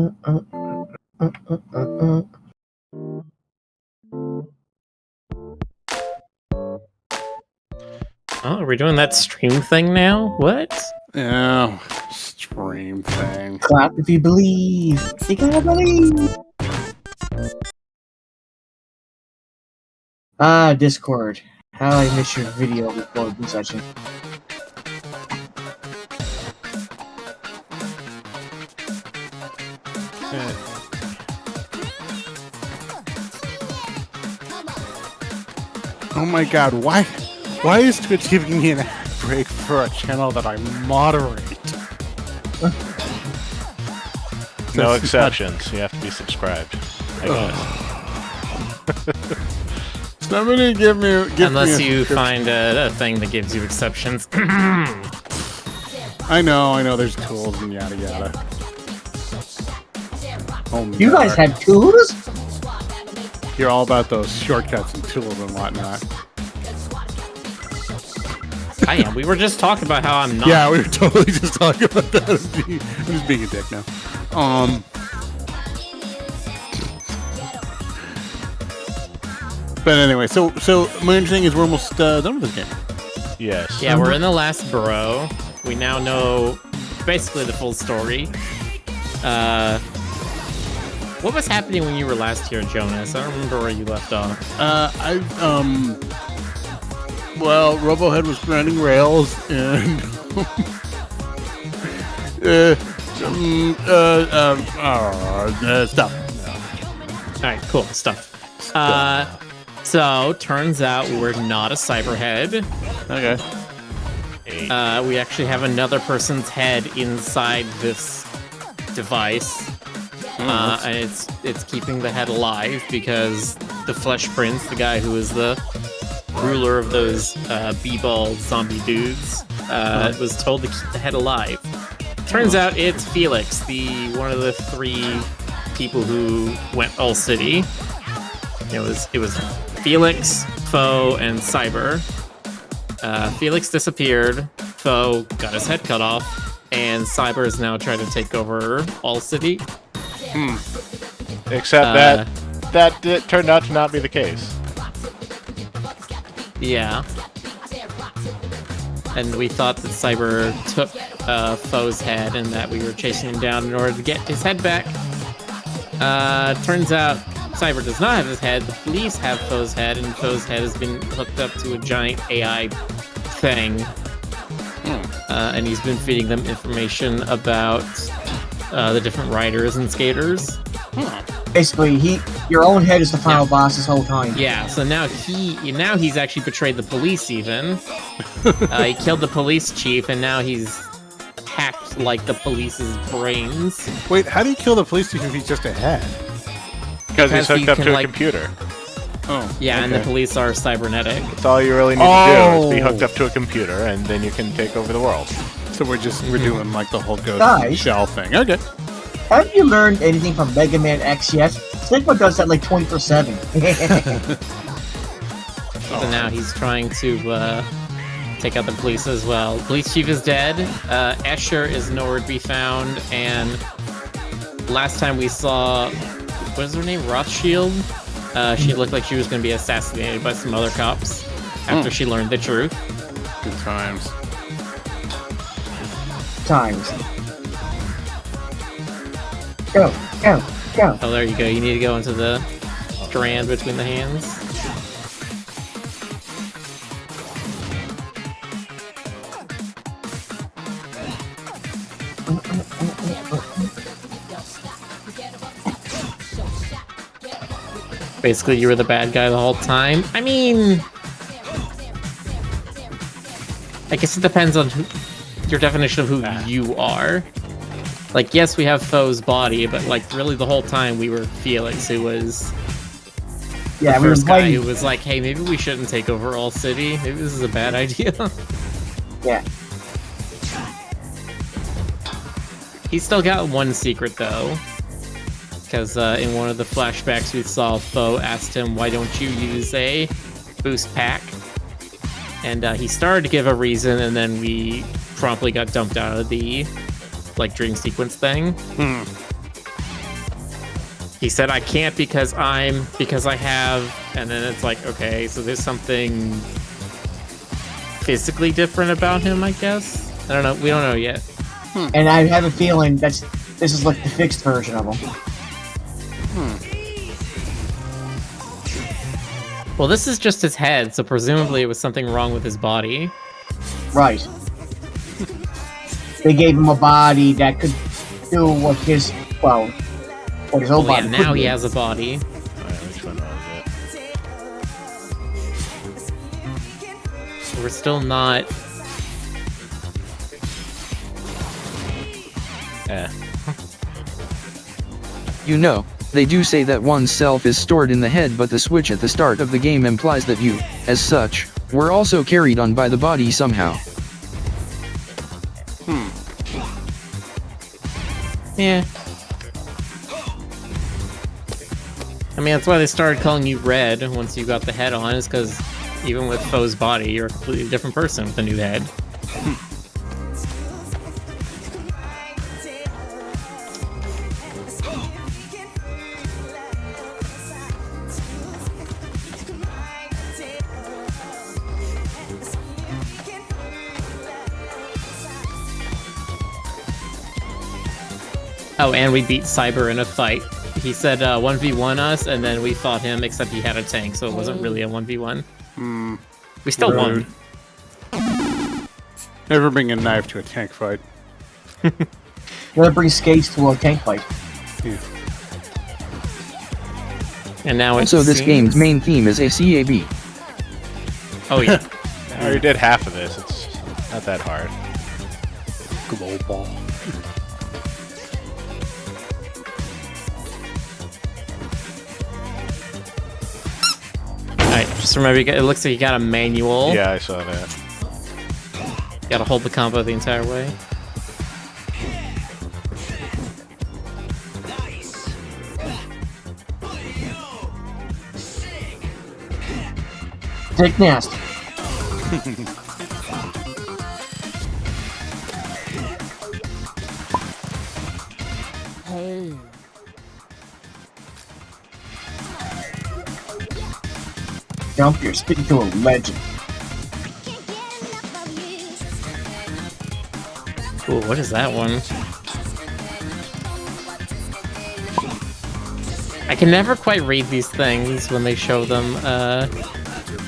Oh, are we doing that stream thing now? What? Yeah, stream thing. Clap if you believe. You gotta believe. Discord. How I miss your video recording session. Oh my god, why is Twitch giving me an ad break for a channel that I moderate? No exceptions. You have to be subscribed, I guess. It's not gonna give me Unless you find a thing that gives you exceptions. I know, there's tools and yada yada. Oh, You guys have tools? You're all about those shortcuts and tools and whatnot. I am. We were just talking about how I'm not. Yeah, we were totally just talking about that. I'm just being a dick now. But anyway, so my understanding is we're almost done with this game. Yes. Yeah, we're in the last borough. We now know basically the full story. What was happening when you were last here, Jonas? I don't remember where you left off. Well, Robohead was grinding rails and stuff. All right, cool stuff. So turns out we're not a cyberhead. Okay. We actually have another person's head inside this device. And it's keeping the head alive because the Flesh Prince, the guy who is the ruler of those b-ball zombie dudes, was told to keep the head alive. Turns out it's Felix, one of the 3 people who went all city. It was Felix, Foe, and Cyber. Felix disappeared. Foe got his head cut off, and Cyber is now trying to take over all city. Except that turned out to not be the case. Yeah. And we thought that Cyber took Foe's head and that we were chasing him down in order to get his head back. Turns out Cyber does not have his head. The police have Foe's head, and Foe's head has been hooked up to a giant AI thing. And he's been feeding them information about the different riders and skaters. Basically, your own head is the final boss this whole time. Yeah, so now he's actually betrayed the police even. He killed the police chief, and now he's hacked like the police's brains. Wait, how do you kill the police chief if he's just a head? Because he's hooked up to a computer. Oh, yeah, okay. And the police are cybernetic. That's all you really need to do is be hooked up to a computer, and then you can take over the world. So we're doing like the whole Ghost Guys. Shell thing. Okay. Have you learned anything from Mega Man X yet? Sigma does that like 24/7. So now he's trying to take out the police as well. Police chief is dead. Escher is nowhere to be found, and last time we saw, what is her name? Rothschild? She looked like she was going to be assassinated by some other cops after she learned the truth. Good times. Go. Oh, there you go. You need to go into the strand between the hands. Basically, you were the bad guy the whole time. I mean, I guess it depends on your definition of who you are. Like, yes, we have Foe's body, but like, really, the whole time we were Felix, who was the first guy who was like, "Hey, maybe we shouldn't take over all city. Maybe this is a bad idea." Yeah. He's still got one secret though, because in one of the flashbacks we saw, Foe asked him, "Why don't you use a boost pack?" And he started to give a reason, and then we promptly got dumped out of the dream sequence thing. He said, I can't because I have, and then it's like, okay, so there's something physically different about him, I guess? I don't know, we don't know yet. And I have a feeling this is like the fixed version of him. Well, this is just his head, so presumably it was something wrong with his body. Right. They gave him a body that could do what his, what his old body Yeah, could now he do. has a body. Alright, which one was it? We're still not... You know, they do say that one's self is stored in the head, but the switch at the start of the game implies that you, as such, were also carried on by the body somehow. Yeah. I mean, that's why they started calling you Red once you got the head on, is because even with Foe's body, you're a completely different person with a new head. Oh, and we beat Cyber in a fight. He said 1v1 us, and then we fought him, except he had a tank, so it wasn't really a 1v1. We still won. Never bring a knife to a tank fight. Never bring skates to a tank fight. Yeah. And now it's Also, this game's main theme is a CAB. Oh, yeah. I already did half of this. It's not that hard. Global. Alright, just remember, it looks like you got a manual. Yeah, I saw that. Gotta hold the combo the entire way. Dick nasty. Jump, you're speaking to a legend. Ooh, what is that one? I can never quite read these things when they show them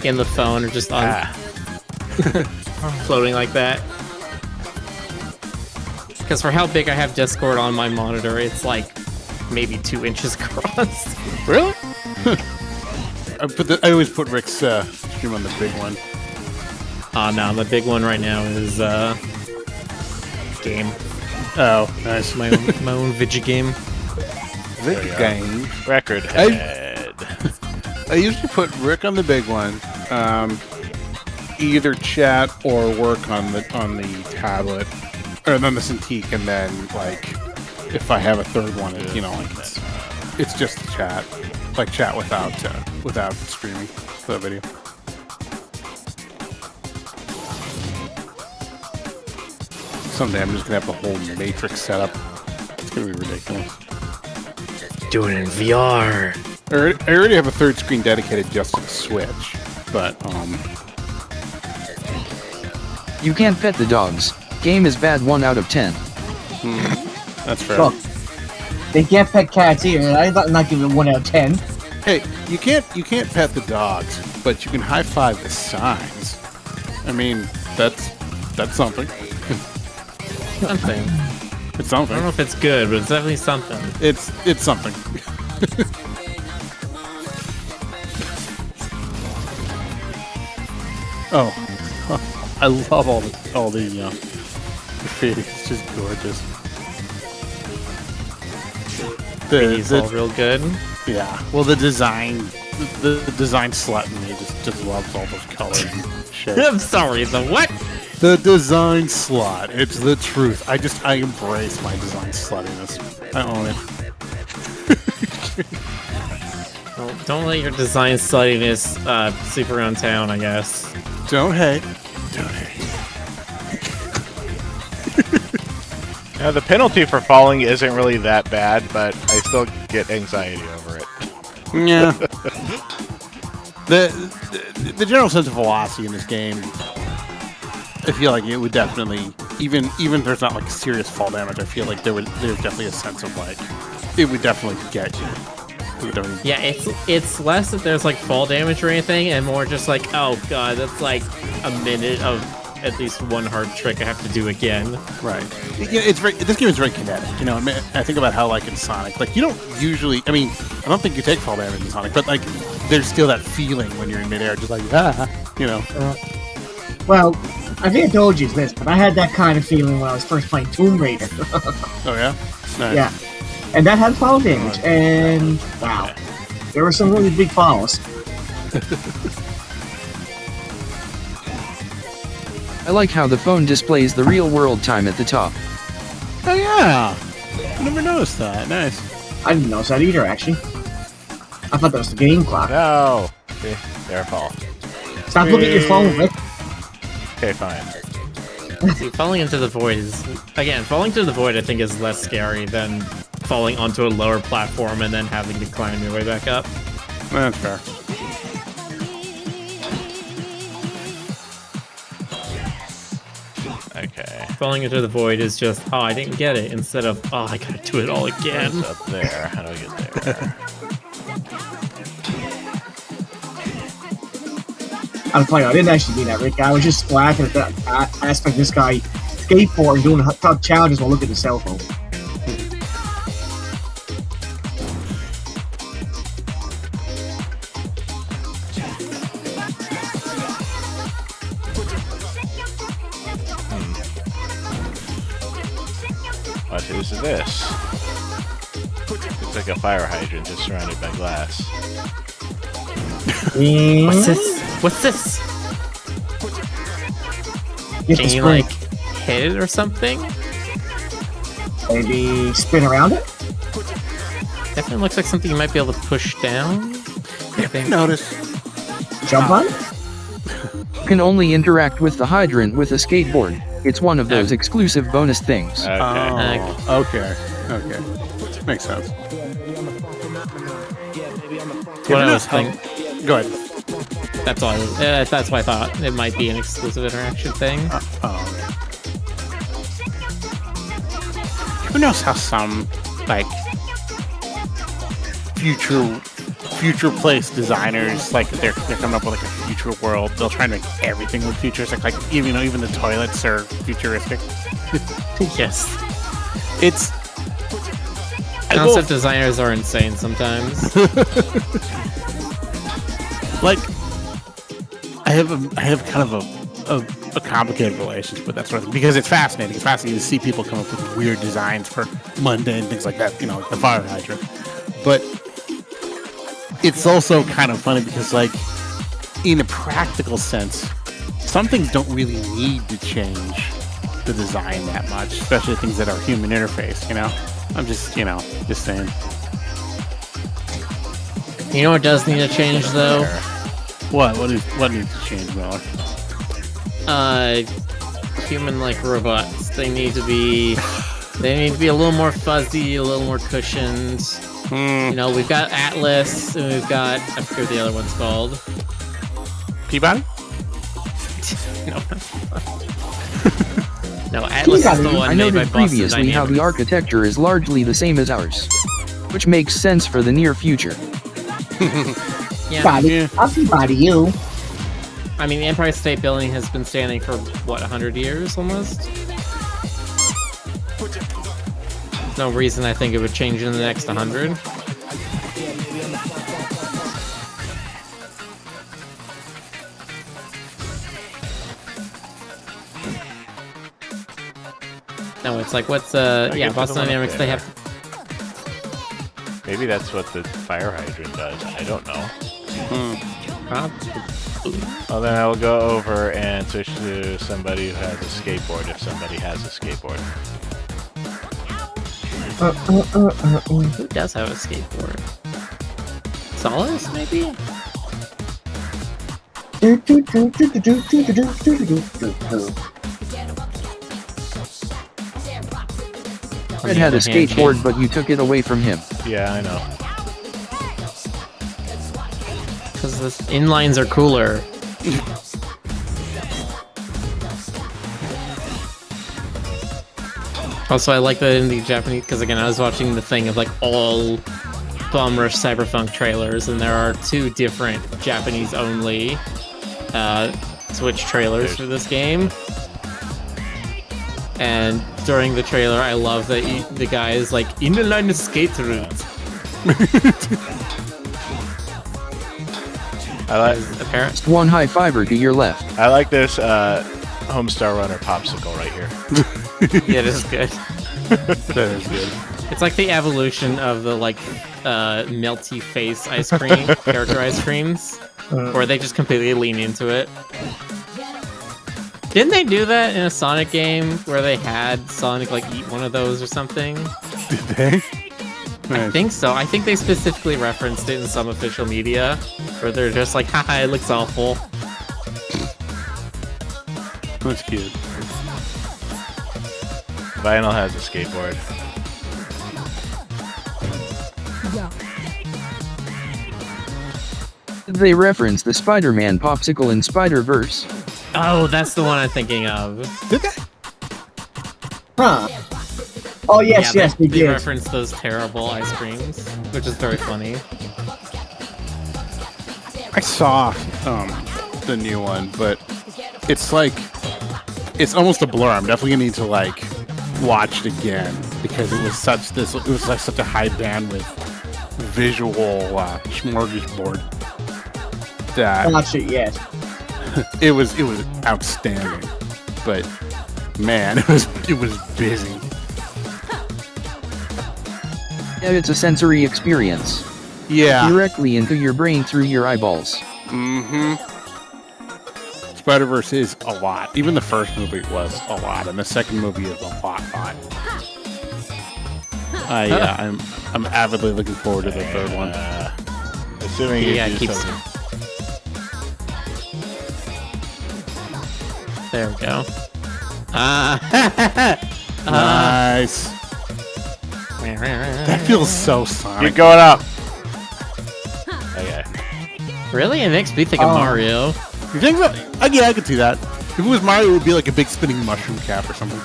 in the phone or just on floating like that. Because for how big I have Discord on my monitor, it's like maybe 2 inches across. Really? I always put Rick's stream on the big one. No, the big one right now is game. Oh, nice. My own Vigi game. Big game. Record head. I usually put Rick on the big one. Either chat or work on the tablet, or on the Cintiq, and then like if I have a third one, you know, like it's just chat, like chat without streaming the video. Someday I'm just gonna have the whole Matrix setup. It's gonna be ridiculous. Do it in VR. I already have a third screen dedicated just to the Switch, but You can't pet the dogs. Game is bad 1 out of 10. that's fair. Look, they can't pet cats either. I'm not giving it 1 out of 10. Hey, you can't pet the dogs, but you can high five the signs. I mean, that's something. Something. It's I don't know something. if it's good, but it's definitely something. It's something. Oh, I love all the graffiti. It's just gorgeous. It's all real good. Yeah. Well, the design slut in me just loves all those colors and shapes. I'm sorry, the what? The design slut. It's the truth. I embrace my design sluttiness. I own it. Well, don't let your design sluttiness sleep around town, I guess. Don't hate. Don't hate. Now, the penalty for falling isn't really that bad, but I still get anxiety over it. Yeah. the general sense of velocity in this game, I feel like it would definitely, even if there's not like serious fall damage, I feel like there's definitely a sense of like it would definitely get you. Yeah, it's less that there's like fall damage or anything, and more just like, oh god, that's like a minute of at least one hard trick I have to do again. Right. Yeah, this game is very kinetic. You know, I think about how like in Sonic, like you don't usually. I mean, I don't think you take fall damage in Sonic, but like there's still that feeling when you're in midair, just like you know. Well, I think I told you this, but I had that kind of feeling when I was first playing Tomb Raider. Oh yeah. Nice. Yeah. And that had fall damage, and wow, there were some really big falls. I like how the phone displays the real world time at the top. Oh yeah. I never noticed that. Nice. I didn't notice that either, actually. I thought that was the game clock. No! See? There, fall. Stop looking at your phone, Rick. Okay, fine. See, falling into the void is, again, falling to the void I think is less scary than falling onto a lower platform and then having to climb your way back up. That's fair. Okay. Falling into the void is just, oh, I didn't get it, instead of, oh, I gotta do it all again. It's up there. How do I get there? I'm funny, I didn't actually do that, Rick. I was just laughing at that aspect of this guy skateboarding, doing tough challenges while looking at the cell phone. What is this? Looks like a fire hydrant just surrounded by glass. What's this? What's this? Can you, like, hit it or something? Maybe spin around it? Definitely looks like something you might be able to push down. I think. Notice. Jump on it? You can only interact with the hydrant with a skateboard. It's one of those exclusive bonus things. Okay. Oh, okay. Okay. Makes sense. What I was thinking. Go ahead. That's all. That's why I thought it might be an exclusive interaction thing. Who knows how some like future place designers, like they're coming up with like a future world. They'll try and make everything look futuristic. Like even the toilets are futuristic. Yes. It's Concept designers are insane sometimes. Like I have kind of a complicated relationship with that sort of thing because it's fascinating. It's fascinating to see people come up with weird designs for mundane things like that, you know, like the fire hydrant. But it's also kind of funny because, like, in a practical sense, some things don't really need to change the design that much, especially things that are human interface, you know? I'm just, just saying. You know what does need to change, though? What needs to change, Miller? Human-like robots. They need to be a little more fuzzy, a little more cushioned. You know, we've got Atlas, and we've got, I forget what the other one's called. Peabody? No, Atlas is the one I made by noted Boston previously how the Dynamics. architecture is largely the same as ours, which makes sense for the near future. Yeah, Body. I'll Peabody you. I mean, the Empire State Building has been standing for, what, 100 years, almost? No reason I think it would change in the next 100. No, it's like, what's, yeah, Boston Dynamics, they have... Maybe that's what the fire hydrant does. I don't know. Well, then I'll go over and switch to somebody who has a skateboard if somebody has a skateboard. Who does have a skateboard? Solace, maybe? Fred had a skateboard, but you took it away from him. Yeah, I know. Because the inlines are cooler. Also, I like that in the Japanese, because again, I was watching the thing of like all Bomb Rush Cyberfunk trailers, and there are 2 different Japanese-only Switch trailers for this game. And during the trailer, I love that the guy is like, "Inline skate route." I like. Apparent. Just one high fiber to your left. I like this Homestar Runner popsicle right here. Yeah, it is good. That is good. It's like the evolution of the like melty face ice cream character ice creams, where they just completely lean into it. Didn't they do that in a Sonic game where they had Sonic like eat one of those or something? Did they? I think so. I think they specifically referenced it in some official media, where they're just like, "Haha, it looks awful." That's cute. Vinyl has a skateboard. They reference the Spider-Man popsicle in Spider-Verse. Oh, that's the one I'm thinking of. Did they? Huh. Oh, yes, Yeah, yes, we they did. reference those terrible ice creams, which is very funny. I saw the new one, but it's like it's almost a blur. I'm definitely gonna need to like watch it again because it was such a high bandwidth visual smorgasbord that Watch it, yes. it was outstanding. But man, it was busy. Yeah, it's a sensory experience. Yeah. Directly into your brain through your eyeballs. Mm-hmm. Spider-Verse is a lot. Even the first movie was a lot, and the second movie is a lot. I'm avidly looking forward to the third one. Assuming you Yeah, do keeps- something. There we go. Nice. That feels so Sonic. Keep going up. Okay. Really? It makes me think of Mario. You think so? Yeah, I could see that. If it was Mario, it would be like a big spinning mushroom cap or something.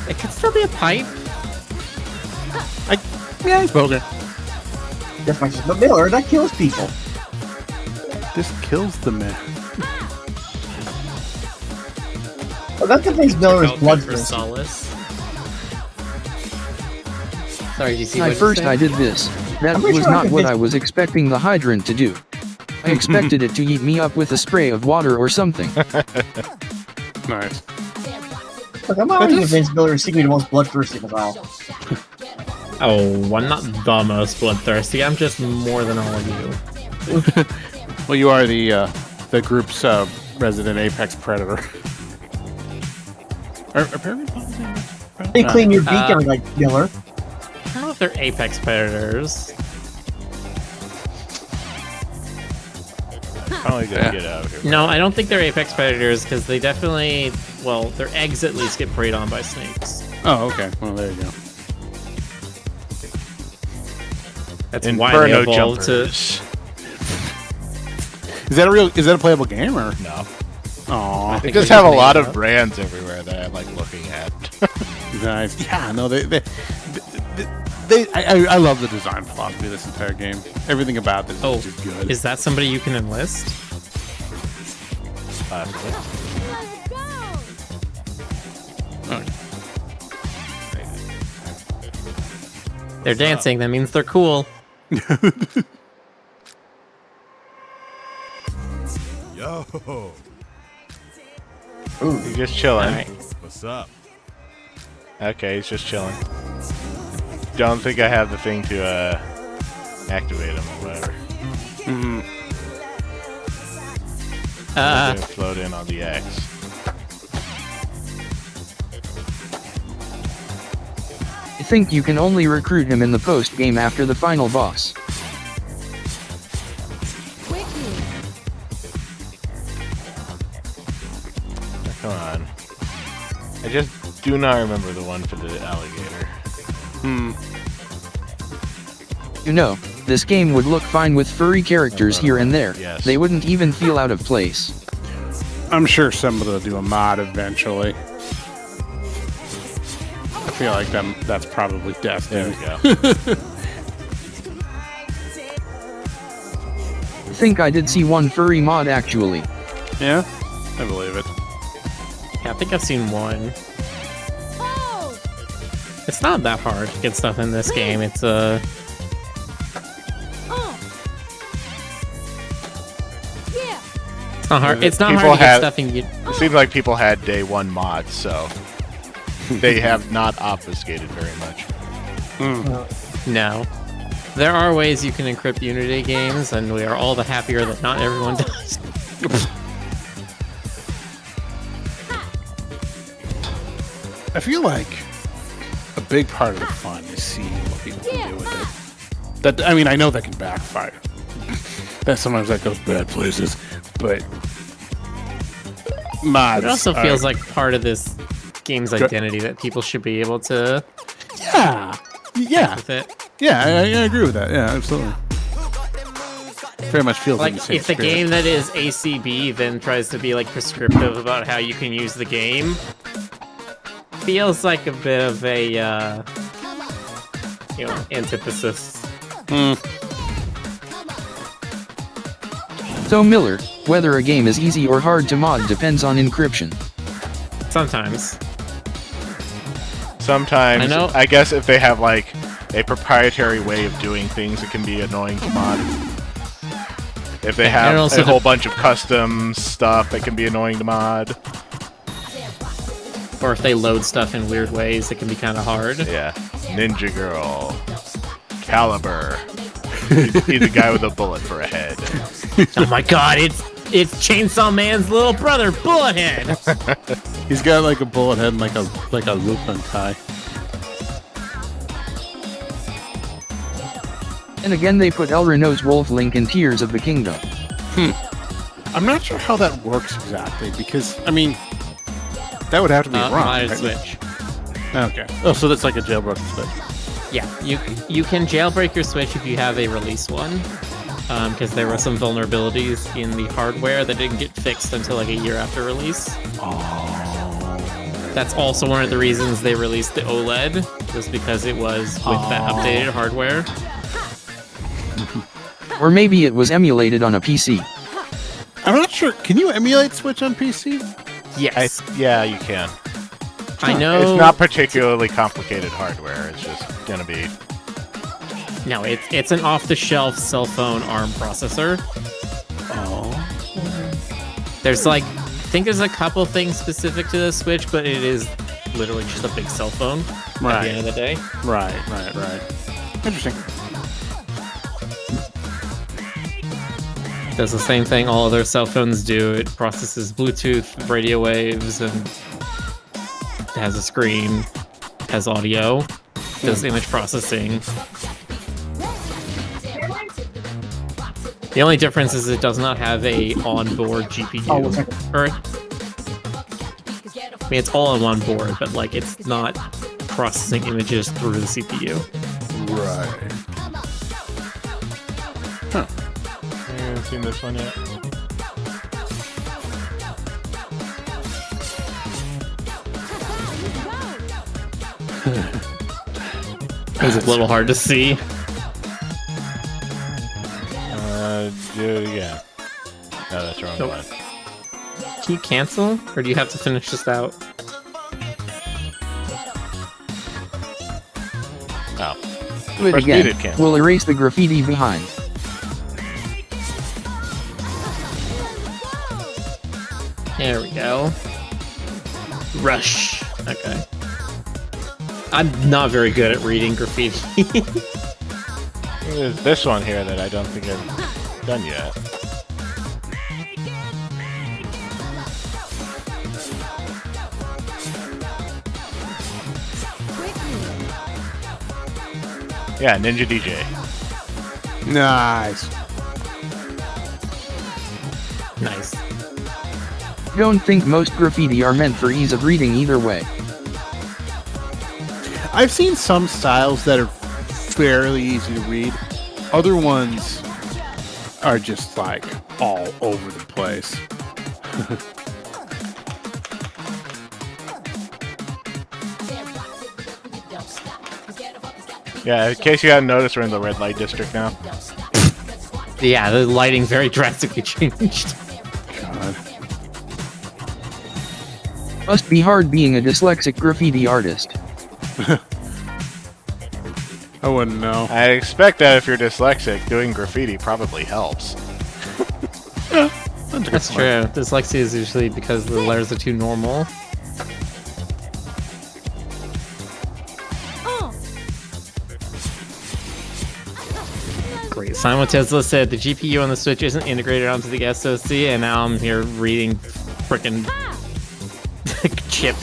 It could still be a pipe. Yeah, I suppose. That's my but Miller, that kills people. This kills the man. Well, that contains Miller's blood for for solace. Sorry, did you see At what first you I did this. That I'm pretty was sure I not could what hit- I was expecting the hydrant to do. I expected it to eat me up with a spray of water or something. Nice. Look, I'm already convinced Miller is secretly the most bloodthirsty of all. Oh, I'm not the most bloodthirsty. I'm just more than all of you. Well, you are the group's resident apex predator. Are parents? They clean your beacon like Miller. I don't know if they're apex predators. Probably gonna get out of here. No, I don't think they're apex predators because they definitely, well, their eggs at least get preyed on by snakes. Oh, okay. Well, there you go. That's why they Inferno evolved to. jumpers. Is that a playable game or? No. Aw, They think just they have a just lot made of it up. brands everywhere that I like looking at. nice. Yeah, no, I love the design philosophy of this entire game. Everything about this Oh, is just good. is that somebody you can enlist? Possibly. They're dancing. That means they're cool. Yo, He's just chilling. All right. what's up? Okay, he's just chilling. Don't think I have the thing to activate him or whatever. Gonna float in on the X. I think you can only recruit him in the post-game after the final boss. Come on. I just do not remember the one for the alligator. You know, this game would look fine with furry characters here and there. Yes. They wouldn't even feel out of place. I'm sure somebody will do a mod eventually. I feel like that's probably There destined. we go. I think I did see one furry mod actually. Yeah, I believe it. Yeah, I think I've seen one. It's not that hard to get stuff in this game. It's it's not hard. It's not People hard to get have- stuff in. It seems like people had day one mods, so they have not obfuscated very much. No. There are ways you can encrypt Unity games, and we are all the happier that not everyone does. I feel like a big part of the fun is seeing what people can do with it. That, I mean, I know that can backfire. That sometimes that goes bad places, but mods. It also are- feels like part of this game's identity that people should be able to yeah, with it. yeah. I agree with that. Yeah, absolutely. Very much feels Like, in the same if the spirit. game that is ACB then tries to be like prescriptive about how you can use the game, feels like a bit of a antithesis. So Miller, whether a game is easy or hard to mod depends on encryption. Sometimes. Sometimes, I know- I guess if they have like a proprietary way of doing things, it can be annoying to mod. If they And have also a whole bunch of custom stuff, it can be annoying to mod. Or if they load stuff in weird ways, it can be kind of hard. Yeah. Ninja Girl. Caliber. He's a guy with a bullet for a head. Oh my god, it's Chainsaw Man's little brother, Bullethead! He's got like a bullet head and like a Lupin tie. And again they put El Reno's Wolf Link in Tears of the Kingdom. I'm not sure how that works exactly because I mean that would have to be wrong. Modded right? Switch. Okay. Oh, so that's like a jailbroken Switch. Yeah, you can jailbreak your Switch if you have a release one, because there were some vulnerabilities in the hardware that didn't get fixed until like a year after release. That's also one of the reasons they released the OLED, was because it was with that updated hardware. Or maybe it was emulated on a PC. I'm not sure. Can you emulate Switch on PC? Yes, Yeah, you can. I know. It's not particularly complicated hardware. It's just gonna be. No, it's an off-the-shelf cell phone ARM processor. Oh. There's like, I think there's a couple things specific to the Switch, but it is literally just a big cell phone at Right. the end of the day. Right. Interesting. Does the same thing all other cell phones do. It processes Bluetooth, radio waves, and has a screen, has audio, does image processing. The only difference is it does not have a onboard GPU. Oh, 1 second. Or, I mean, it's all on one board, but like it's not processing images through the CPU. Right. I haven't seen this one yet. It's a little hard to see. Do it again. No, that's the wrong Nope. one. Can you cancel, or do you have to finish this out? Oh. Do it Press again. muted cancel. We'll erase the graffiti behind. There we go. Rush. Okay. I'm not very good at reading graffiti. There's this one here that I don't think I've done yet. Yeah, Ninja DJ. Nice. Nice. Don't think most graffiti are meant for ease of reading either way. I've seen some styles that are fairly easy to read. Other ones are just like all over the place. Yeah, in case you hadn't noticed, we're in the red light district now. Yeah, the lighting very drastically changed. God. Must be hard being a dyslexic graffiti artist. I wouldn't know. I expect that if you're dyslexic, doing graffiti probably helps. That's true. Dyslexia is usually because the letters are too normal. Great. Simon Tesla said the GPU on the Switch isn't integrated onto the SoC, and now I'm here reading frickin' chip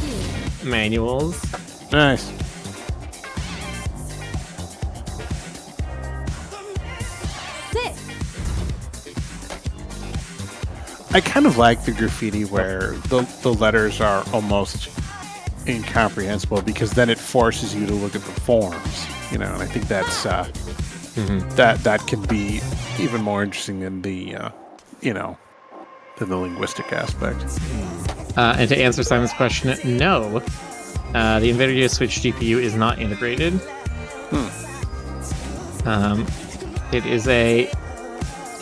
manuals. Nice. I kind of like the graffiti where the letters are almost incomprehensible, because then it forces you to look at the forms, you know, and I think that's that can be even more interesting than the than the linguistic aspect. And to answer Simon's question, no, the NVIDIA Switch GPU is not integrated. It is a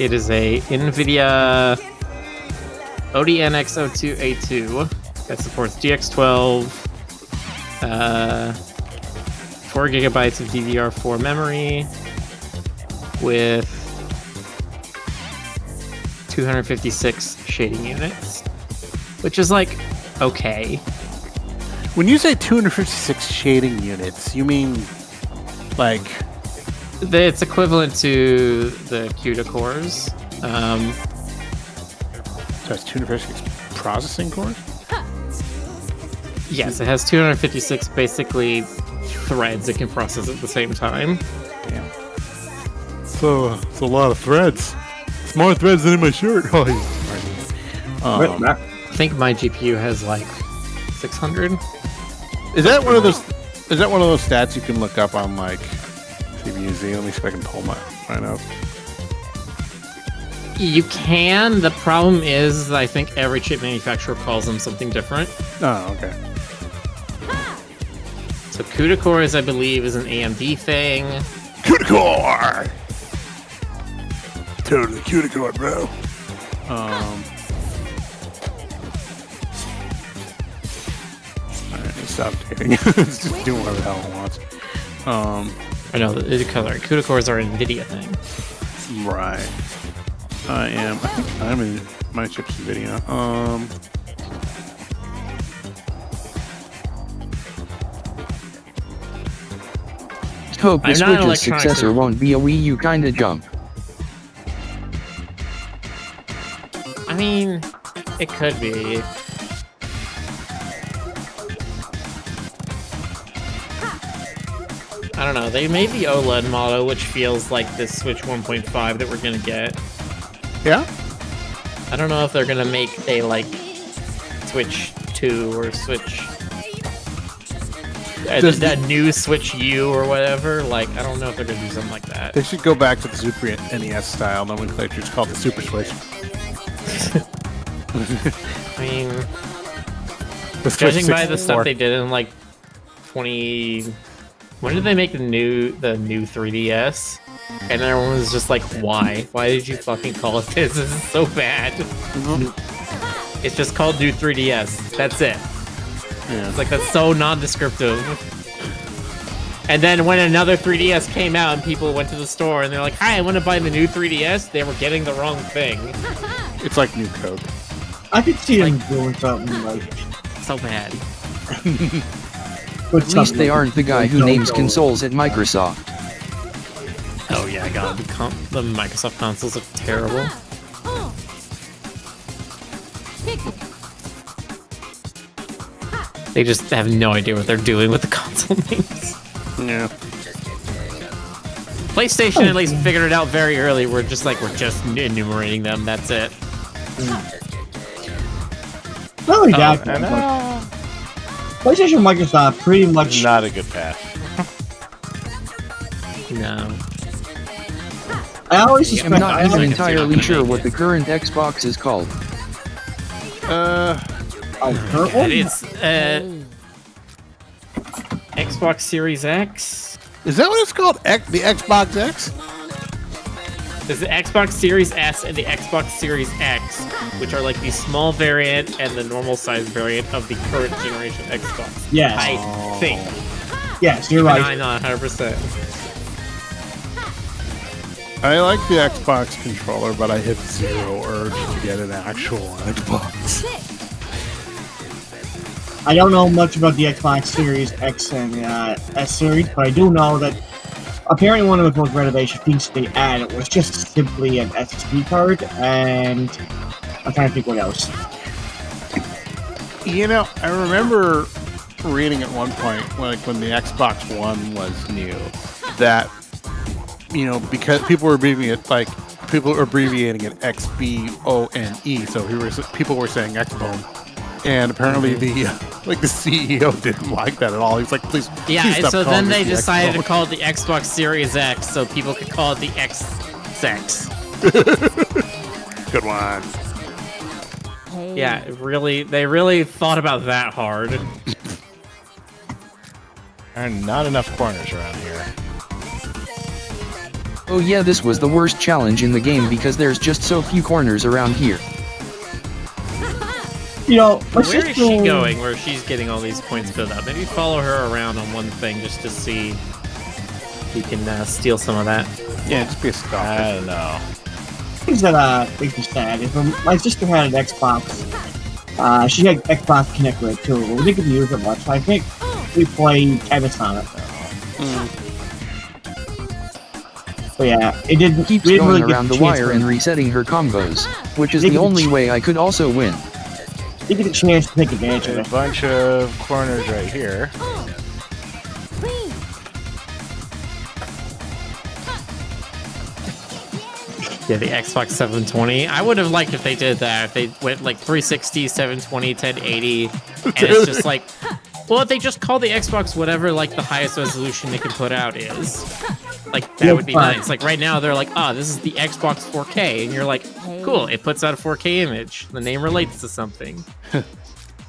NVIDIA ODNX02A2 that supports DX12, 4 gigabytes of DDR4 memory with 256 shading units, which is like okay. When you say 256 shading units, you mean like it's equivalent to the CUDA cores. that's 256 processing cores? Yes, it has 256 basically threads it can process at the same time. Damn. So it's a lot of threads. It's more threads than in my shirt. Oh, I think my GPU has like 600. Is that one of those? Is that one of those stats you can look up on like CBUZ? Let me see if I can pull mine up. You can. The problem is, I think every chip manufacturer calls them something different. Oh, okay. So CUDA cores, I believe, is an AMD thing. CUDA core. Totally CUDA core, bro. Alright, stop dating. It's just doing whatever the hell it wants. I know, CUDA cores are an NVIDIA thing. Right. I think I'm in my chip's video. Hope the I'm not Switch's electronic successor person. won't be a Wii U kinda jump. I mean, it could be. I don't know. They made the OLED model, which feels like this Switch 1.5 that we're gonna get. Yeah? I don't know if they're gonna make a like Switch 2 or Switch a new Switch U or whatever. Like, I don't know if they're gonna do something like that. They should go back to the Super NES style nomenclature. It's called the Super Switch. I mean, The Switch judging by the 64. stuff they did in like 20. When did they make the new 3DS? And everyone was just like, why? Why did you fucking call it this? This is so bad. It's just called new 3DS. That's it. Yeah. It's like, that's so non-descriptive. And then when another 3DS came out and people went to the store and they're like, hi, I want to buy the new 3DS, they were getting the wrong thing. It's like new Coke. I could see them doing something like. So bad. At least they aren't the guy who names consoles at Microsoft. Oh yeah, God, the Microsoft consoles look terrible. They just have no idea what they're doing with the console names. Yeah. PlayStation at least figured it out very early. We're just enumerating them. That's it. Not only that, I know. PlayStation and Microsoft pretty much Not a good path. No. I always Yeah, suspect. I'm not I even can see entirely that. sure what the current Xbox is called. Current one? It's Xbox Series X. Is that what it's called? The Xbox X? There's the Xbox Series S and the Xbox Series X, which are like the small variant and the normal size variant of the current generation Xbox. Yes. I think. Yes, you're But right. I'm not 100%. I like the Xbox controller, but I have zero urge to get an actual Xbox. I don't know much about the Xbox Series X and S series, but I do know that apparently one of the most renovation features they added was just simply an SSD card, and I'm trying to think what else. You know, I remember reading at one point, like when the Xbox One was new, that, you know, because people were abbreviating it XBONE, so people were saying Xbone, and apparently the CEO didn't like that at all. He's like, please Yeah, stop so calling then it they the decided to Xbone." call it the Xbox Series X so people could call it the XX. Good one. Yeah, they really thought about that hard. There are not enough corners around here. Oh yeah, this was the worst challenge in the game because there's just so few corners around here. You know, my Where is sister, she going where she's getting all these points filled up? Maybe follow her around on one thing just to see if you can steal some of that. Yeah, just be a stalker. I don't know. things that make me sad is when my sister had an Xbox. She had Xbox Connect with it too. We didn't get to use it much. I think we played tennis on it. But yeah, it didn't. Keeps we didn't going really around the get a chance wire to- and resetting her combos, which is They the can only ch- way I could also win. You get a chance to take advantage of There's a it. bunch of corners right here. Yeah, the Xbox 720. I would have liked if they did that. If they went like 360, 720, 1080, and it's just like, well, if they just call the Xbox whatever like the highest resolution they can put out is, like that Yeah, would be fine. nice. Like right now they're like, this is the Xbox 4K, and you're like, cool, it puts out a 4K image. The name relates to something.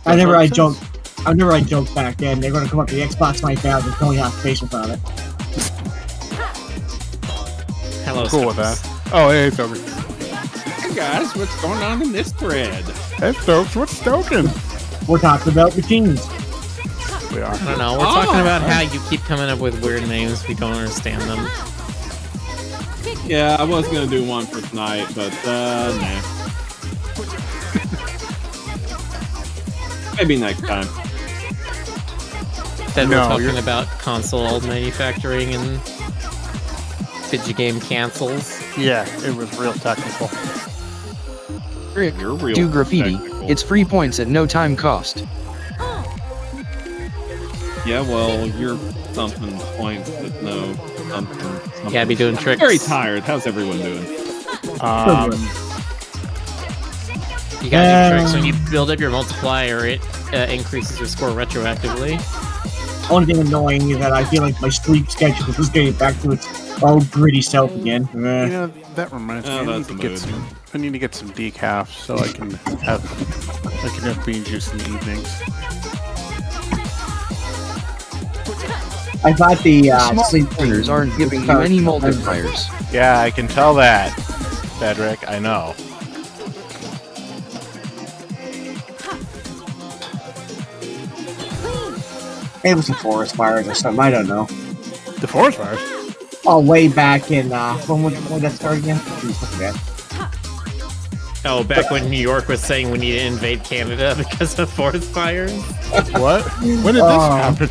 I never joked back then. They're going to come up with the Xbox 9000 Tony Hawk facials on it. Hello, Cool with Stokes. that. Oh, hey, Stoker. Hey guys, what's going on in this thread? Hey, Stokes, what's stoking? We're talking about machines. We are. I don't know. We're talking about how you keep coming up with weird names. We don't understand them. Yeah, I was gonna do one for tonight, but nah. Maybe next time. Then No, we're talking you're- about console manufacturing and video game cancels. Yeah, it was real technical. Rick, You're real do graffiti. technical. It's free points at no time cost. Yeah, well, you're something points with no something. You gotta be doing tricks. Very tired. How's everyone doing? You gotta do tricks. When you build up your multiplier, it increases your score retroactively. Only thing annoying is that I feel like my sleep schedule is getting back to its old gritty self again. You know, that reminds me. Oh, I that's need, a to get mood. I need to get some decaf so I can have bean juice in the evenings. I thought the Small sleep corners thing aren't giving would you start- any multipliers. Yeah, I can tell that, Cedric. I know. Maybe it was some forest fires or something. I don't know. The forest fires? Oh, way back in when that started again? Jeez, I forget. Oh, back when New York was saying we need to invade Canada because of forest fires. What? When did this happen?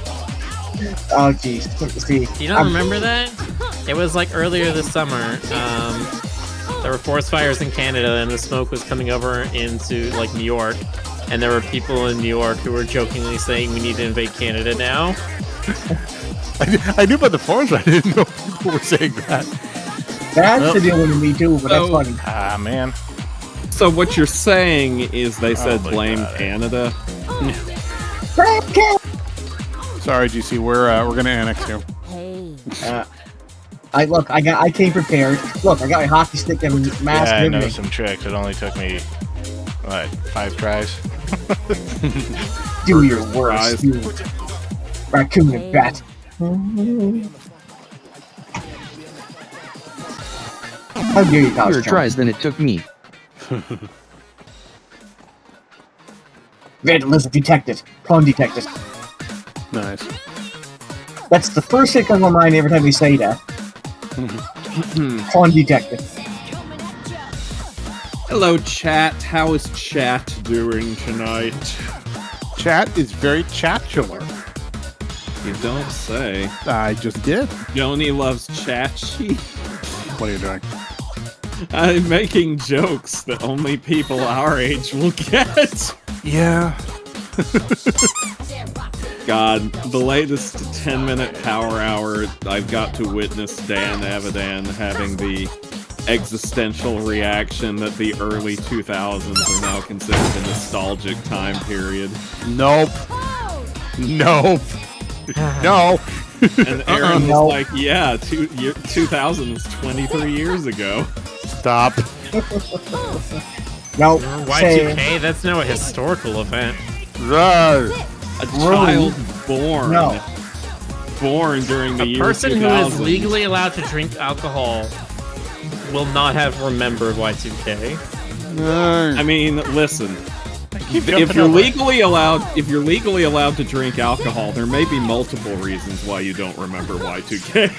Oh, jeez. See, Do you not remember that? It was like earlier this summer. There were forest fires in Canada, and the smoke was coming over into like New York. And there were people in New York who were jokingly saying we need to invade Canada now. I knew about the forest fire. I didn't know people were saying that. that's the deal with me too, but that's So- funny. Ah, man. So what you're saying is they said my blame God. Canada? Sorry, GC. We're gonna annex you. Uh, I came prepared. Look, I got my hockey stick and mask Yeah, I and know everything. some tricks. It only took me, what, 5 tries? Do your worst, you raccoon and bat. How dare you, Fewer Costume? tries than it took me. Vandalism detected. Fun detected. Nice. That's the first thing that comes to my mind every time you say that. Fun detected. Hello, chat. How is chat doing tonight? Chat is very chatular. You don't say. I just did. Joni loves Chachi. What are you doing? I'm making jokes that only people our age will get. Yeah. God, the latest 10-minute power hour, I've got to witness Dan Avidan having the existential reaction that the early 2000s are now considered a nostalgic time period. Nope. Nope. No. And Aaron was like, yeah, 2000 was 23 years ago. Stop. No, say Y2K? That's no historical event. Right. A child born. No. Born during the A year person 2000. who is legally allowed to drink alcohol will not have remembered Y2K. I mean, listen. If you're legally allowed to drink alcohol, there may be multiple reasons why you don't remember Y2K.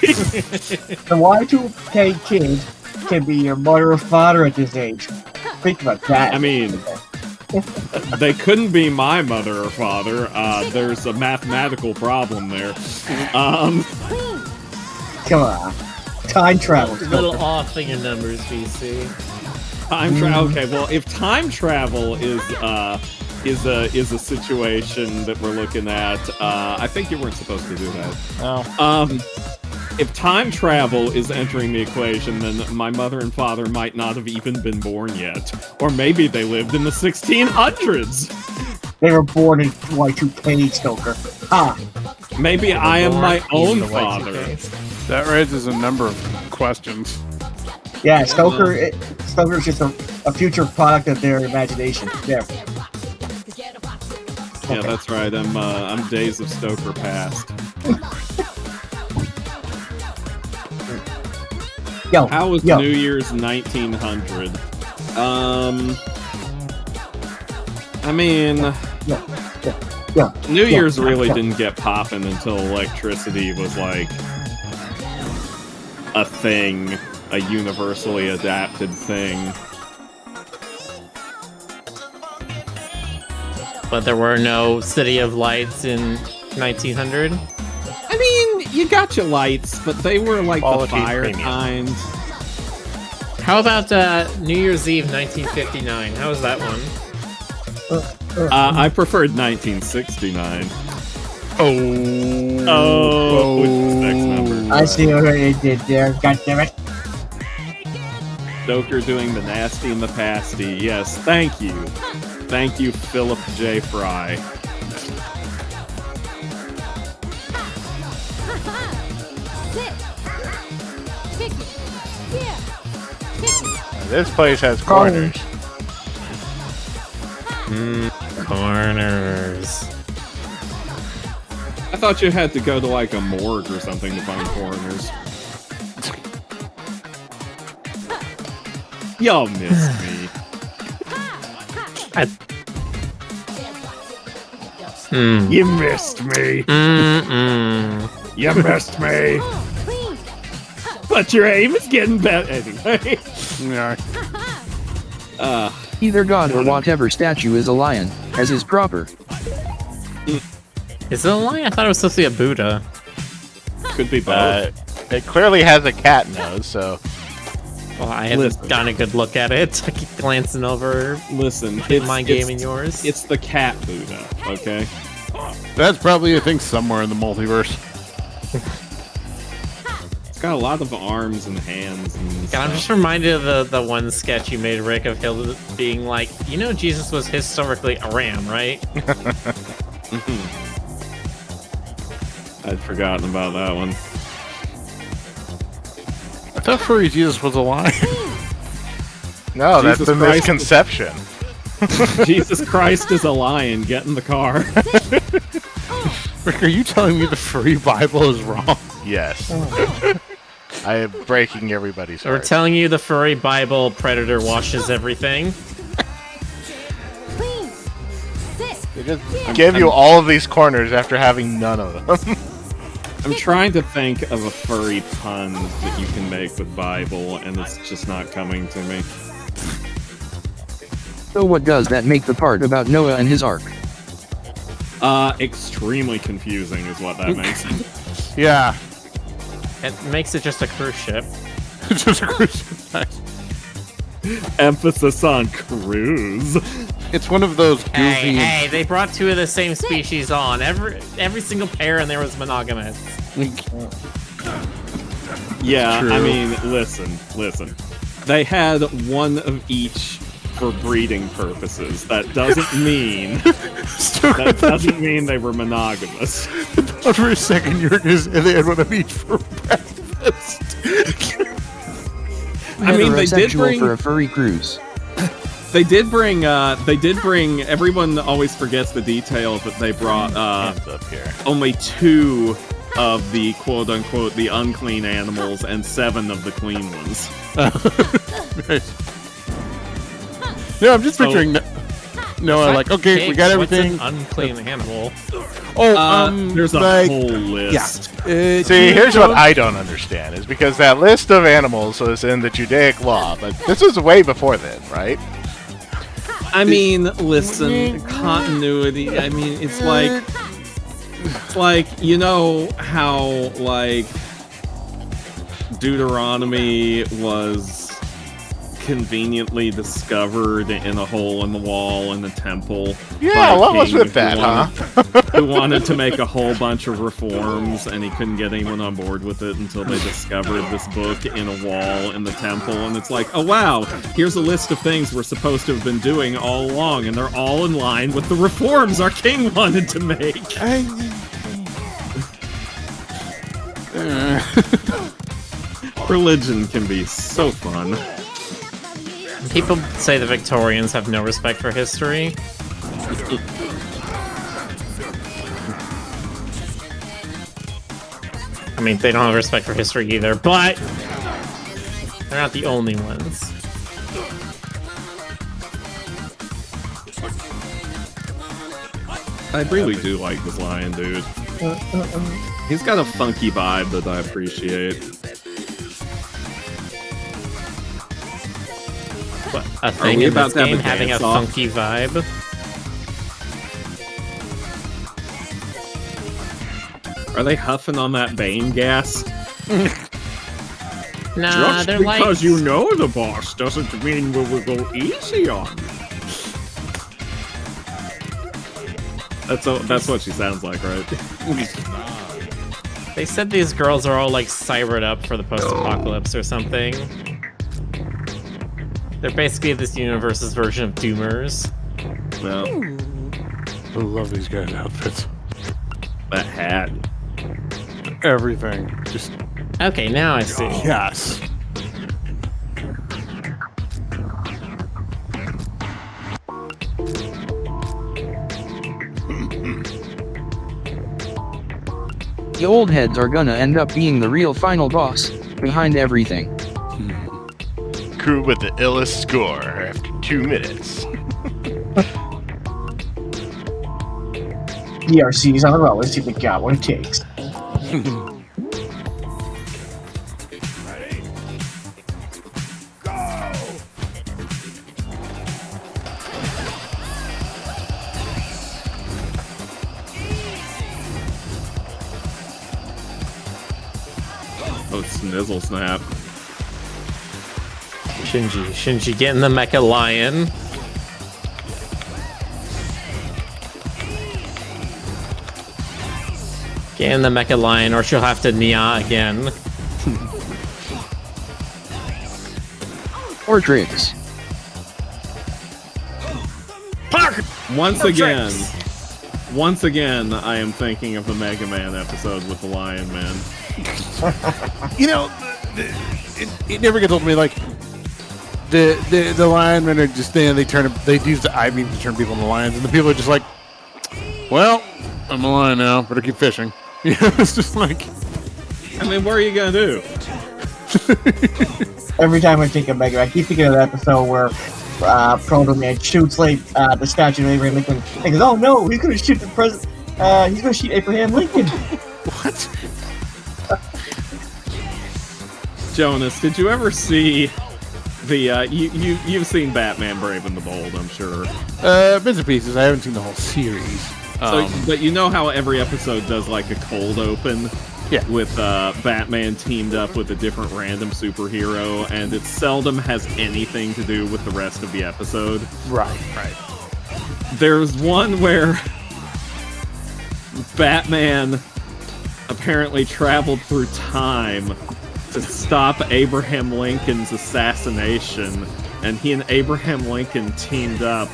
the Y2K kid can be your mother or father at this age. Think about that. I mean, they couldn't be my mother or father. There's a mathematical problem there. Come on. Time travel. A little off in your numbers, VC. Time travel. Okay, well, if time travel is a situation that we're looking at, I think you weren't supposed to do that. No. If time travel is entering the equation, then my mother and father might not have even been born yet, or maybe they lived in the 1600s. They were born in Y2K, Stoker. Ah, Maybe I am my Born own in the father. Y2K. That raises a number of questions. yeah, Stoker. Stoker's just a future product of their imagination. There. Yeah, that's right. I'm days of Stoker past. Yo, How was yo. New Year's 1900? I mean, Yo, New Year's yo, really yo. didn't get popping until electricity was like a thing, a universally adapted thing. But there were no City of Lights in 1900. I mean, you got your lights, but they were like Quality the fire premium. kind. How about New Year's Eve 1959? How was that one? I preferred 1969. Oh. Oh, which is next number? I see what they did there. God damn it. Stoker doing the nasty and the pasty. Yes, thank you. Thank you, Philip J. Fry. This place has corners. Corners. I thought you had to go to like a morgue or something to find foreigners. Y'all missed me. You missed me. You missed me. But your aim is getting better anyway. Yeah. Either god or whatever statue is a lion, as is proper. Is it a lion? I thought it was supposed to be a Buddha. Could be both. It clearly has a cat nose, so Well, I haven't gotten a good look at it. I keep glancing over Listen, my game and yours. It's the cat Buddha, okay? That's probably a thing somewhere in the multiverse. It's got a lot of arms and hands and God, stuff. I'm just reminded of the one sketch you made, Rick, of him being like, you know, Jesus was historically a ram, right? I'd forgotten about that one. thought Furry Jesus was a lion. No, that's Jesus the Christ. misconception. Jesus Christ is a lion. Get in the car. Rick, are you telling me the Furry Bible is wrong? Yes. I am breaking everybody's We're heart. telling you the furry Bible predator washes everything. They just give you all of these corners after having none of them. I'm trying to think of a furry pun that you can make with Bible, and it's just not coming to me. So what does that make the part about Noah and his ark? Extremely confusing is what that makes it. Yeah. It makes it just a cruise ship. It's just a cruise ship. Emphasis on cruise. It's one of those goofy. Hey, they brought two of the same species on. Every single pair, and there was monogamous. Yeah, True. I mean, listen. They had one of each for breeding purposes. That doesn't mean they were monogamous. Thought for a second you were going to say they had one of each for breakfast. I mean, they did Heterosexual bring for a furry cruise. They did bring. Everyone always forgets the detail that they brought Hands up here. only 2 of the quote-unquote the unclean animals and 7 of the clean ones. Nice. No, I'm just picturing Noah like, okay, we got everything. What's an unclean animal? There's a like, whole list. Yeah. See, here's what I don't understand, is because that list of animals was in the Judaic law, but this was way before then, right? I mean, listen, continuity. I mean, it's like you know how like Deuteronomy was conveniently discovered in a hole in the wall in the temple. Yeah, by a what was king with that, who wanted to make a whole bunch of reforms, and he couldn't get anyone on board with it until they discovered this book in a wall in the temple. And it's like, oh wow, here's a list of things we're supposed to have been doing all along, and they're all in line with the reforms our king wanted to make. Religion can be so fun. People say the Victorians have no respect for history. I mean, they don't have respect for history either, but they're not the only ones. I really do like this lion, dude. He's got a funky vibe that I appreciate. What, a thing we in about this to have game a having a dance-off? funky vibe? Are they huffing on that Bane gas? Nah, Just they're because like... you know the boss doesn't mean we will go easy on you. That's what she sounds like, right? They said these girls are all like cybered up for the post-apocalypse or something. They're basically this universe's version of Doomers. No, I love these guys' outfits. that hat. Everything. Just, Okay, now I see. yes. The old heads are gonna end up being the real final boss, behind everything. Crew with the illest score after 2 minutes. DRC's on a roll. Let's see if we got what it takes. Oh, Snizzle Snap. Shinji getting the Mecha Lion. Getting the Mecha Lion, or she'll have to Nia again. Or Tricks. Once again, I am thinking of the Mega Man episode with the Lion Man. You know, it never gets old to me. Like the linemen are just they use the I-beam to turn people into lions, and the people are just like, well, I'm a lion now, better keep fishing. You know, it's just like, I mean, what are you gonna do? Every time I think of Mega, I keep thinking of the episode where Proto Man shoots the statue of Abraham Lincoln. He goes, "Oh no, he's gonna shoot the president. He's gonna shoot Abraham Lincoln." what? Jonas, did you ever see the you've seen Batman Brave and the Bold, I'm sure. Bits and pieces. I haven't seen the whole series. But you know how every episode does like a cold open? Yeah. With Batman teamed up with a different random superhero, and it seldom has anything to do with the rest of the episode. Right. There's one where Batman apparently traveled through time to stop Abraham Lincoln's assassination, and he and Abraham Lincoln teamed up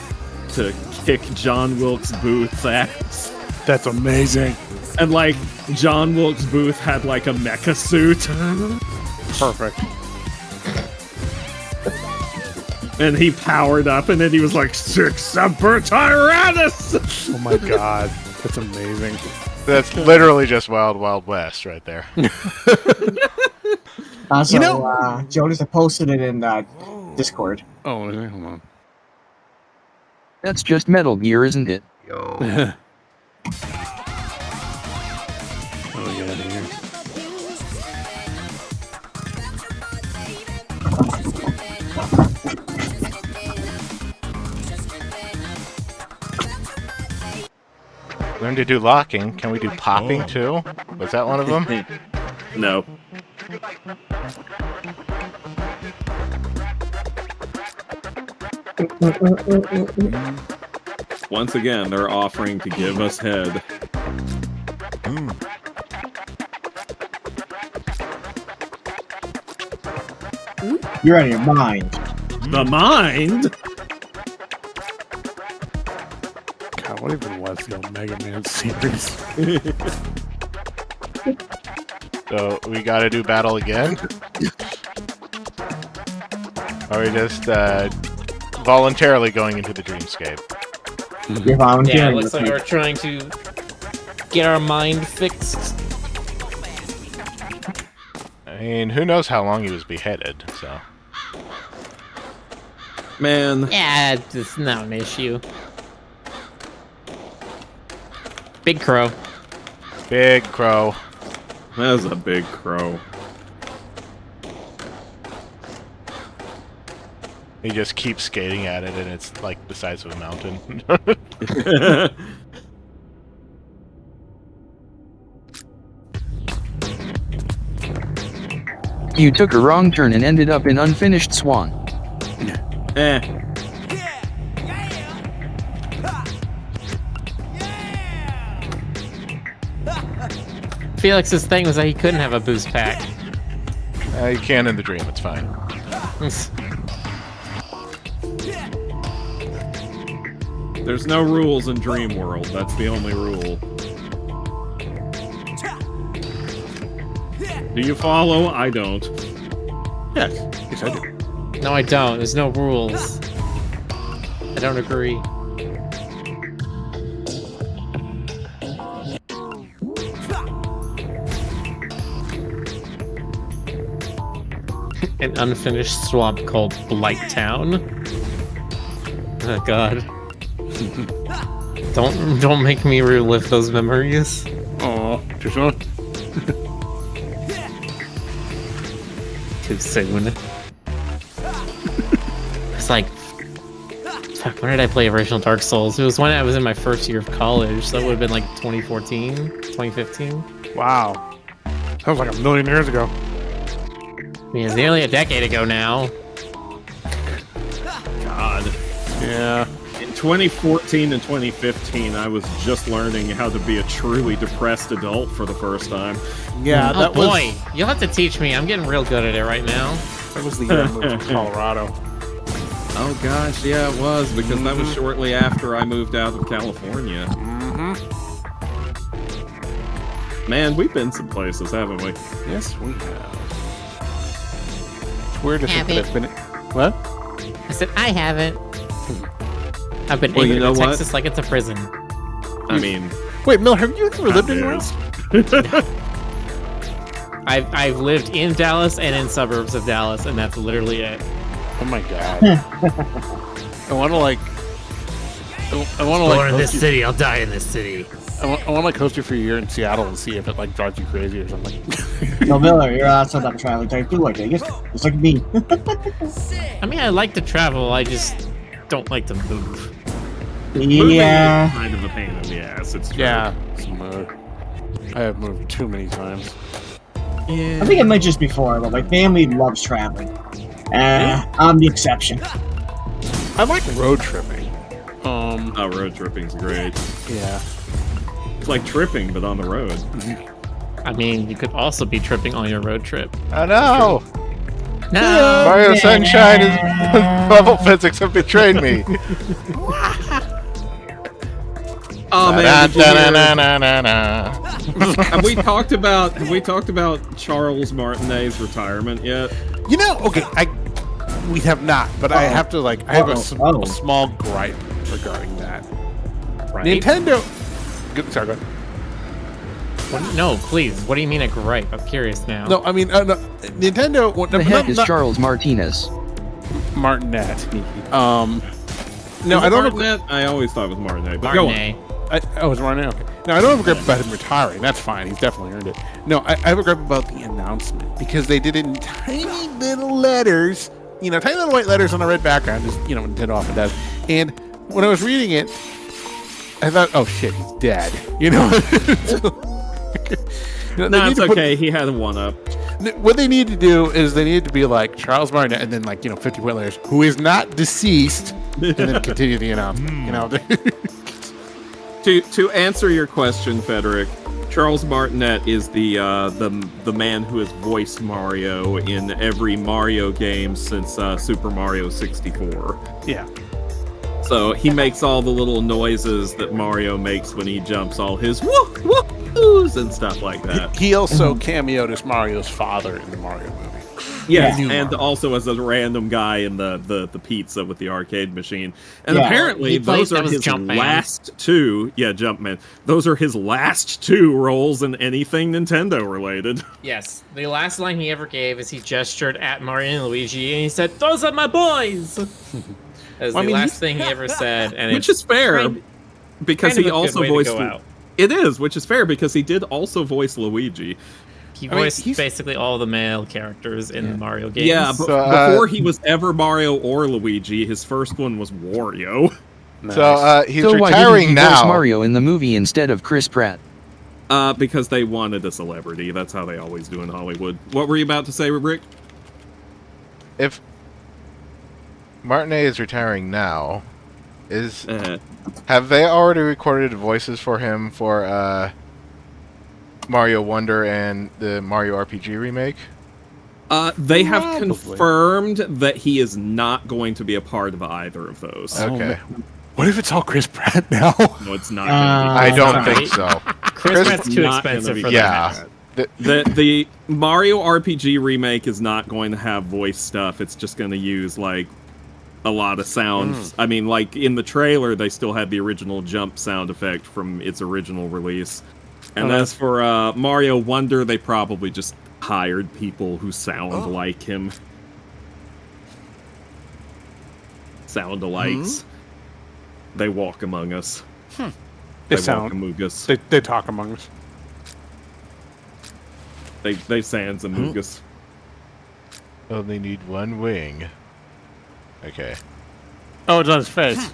to kick John Wilkes Booth's ass. That's amazing. And like, John Wilkes Booth had like a mecha suit. Perfect. And he powered up, and then he was like, "Sic Semper Tyrannis!" Oh my god. That's amazing. That's literally just Wild Wild West right there. Also, Jonas posted it in Discord. Oh, hold on. That's just Metal Gear, isn't it? Oh, yeah, here. Learn to do locking. Can we do popping too? Was that one of them? No. Once again, they're offering to give us head. You're out of your mind. The mind? God, what even was the old Mega Man series? So we gotta do battle again? Or are we just voluntarily going into the dreamscape? You're volunteering. Yeah, it looks like we're trying to get our mind fixed. I mean, who knows how long he was beheaded, so... Man. Yeah, it's not an issue. Big Crow. Big Crow. That was a big crow. He just keeps skating at it, and it's like the size of a mountain. You took a wrong turn and ended up in Unfinished Swan. Felix's thing was that he couldn't have a boost pack. You can in the dream, it's fine. There's no rules in Dream World. That's the only rule. Do you follow? I don't. Yes. Yes, I do. No, I don't. There's no rules. I don't agree. An unfinished swamp called Blight Town. Oh god. Don't make me relive those memories. Oh, too soon. Too soon. It's like, fuck, when did I play original Dark Souls? It was when I was in my first year of college, so that would have been like 2014, 2015. Wow. That was like a million years ago. I mean, it's nearly a decade ago now. God. Yeah. In 2014 and 2015, I was just learning how to be a truly depressed adult for the first time. Yeah, Oh boy, you'll have to teach me. I'm getting real good at it right now. That was the year I moved to Colorado. Oh gosh, yeah, it was, because that was shortly after I moved out of California. Man, we've been some places, haven't we? Yes, we have. Where does it Haven't. have been? What? I said, I haven't. I've been Well, you angry know to what? Texas like it's a prison. I mean, Wait, Miller, have you ever lived in Dallas? I've lived in Dallas and in suburbs of Dallas, and that's literally it. Oh my god. I want to like. I want to like. Host you, city, I'll die in this city. I want to like host you for a year in Seattle and see if it like drives you crazy or something. No, Miller, you're also not traveling type too, I think. Just like me. I mean, I like to travel, I just don't like to move. Yeah. moving is kind of a pain in the ass. It's true. Yeah. I have moved too many times. I think I mentioned this before, but my family loves traveling. I'm the exception. I like road tripping. Oh, road tripping's great. Yeah. It's like tripping, but on the road. I mean, you could also be tripping on your road trip. Oh no! No! Mario Sunshine and bubble physics have betrayed me. Oh man, did you hear- Da-da-da-da-da-da. have we talked about Charles Martinet's retirement yet? You know, okay, we have not, but I have to like. I have a small gripe regarding that. Right? Nintendo. Sorry, go ahead. No, please. What do you mean a gripe? I'm curious now. No, I mean, no, Nintendo. The heck is Charles Martinez? Martinet. No, Is I it don't know. Martinet? I always thought it was Martinet. But go on. Martinet. Oh, it's Martinet. Okay. No, I don't have a gripe about him retiring. That's fine. He's definitely earned it. No, I have a gripe about the announcement because they did it in tiny little letters. You know, tiny little white letters on a red background. Just Nintendo often does. And when I was reading it, I thought, oh shit, he's dead. You know. No, it's okay. He had a one-up. What they need to do is they need to be like Charles Martinet and then 50 white letters, who is not deceased, and then continue the announcement. To answer your question, Frederick, Charles Martinet is the man who has voiced Mario in every Mario game since Super Mario 64. Yeah. So he makes all the little noises that Mario makes when he jumps, all his woo-woos and stuff like that. He also cameoed as Mario's father in the Mario movie. Yes, Yeah. and also as a random guy in the pizza with the arcade machine. And Yeah. apparently He played those are those his Jumpman. last two. Yeah, Jumpman. Those are his last two roles in anything Nintendo related. Yes. The last line he ever gave is he gestured at Mario and Luigi and he said, "Those are my boys!" That was Well, I the mean, last thing he ever said. And Which it's is fair, kind- because kind of he a good also way to voiced... go out. It is, which is fair, because he did also voice Luigi. He I mean, voiced he's- basically all the male characters in the Mario games. Yeah, but So, before he was ever Mario or Luigi, his first one was Wario. So he's So why didn't retiring he voice now. Mario in the movie instead of Chris Pratt? Because they wanted a celebrity. That's how they always do in Hollywood. What were you about to say, Rick? If Martinet is retiring now, have they already recorded voices for him for Mario Wonder and the Mario RPG remake? They have Probably. confirmed that he is not going to be a part of either of those. Okay. What if it's all Chris Pratt now? No, it's not. Gonna I don't sorry. think so. Chris Pratt's too not gonna expensive be for Yeah. that. The Mario RPG remake is not going to have voice stuff. It's just going to use like a lot of sounds. I mean, like in the trailer, they still had the original jump sound effect from its original release. And as for Mario Wonder, they probably just hired people who sound like him. Sound-alikes. They walk among us. They walk sound. among us. They talk among us. They sans among us. Only need one wing. Okay. Oh, it's on his face.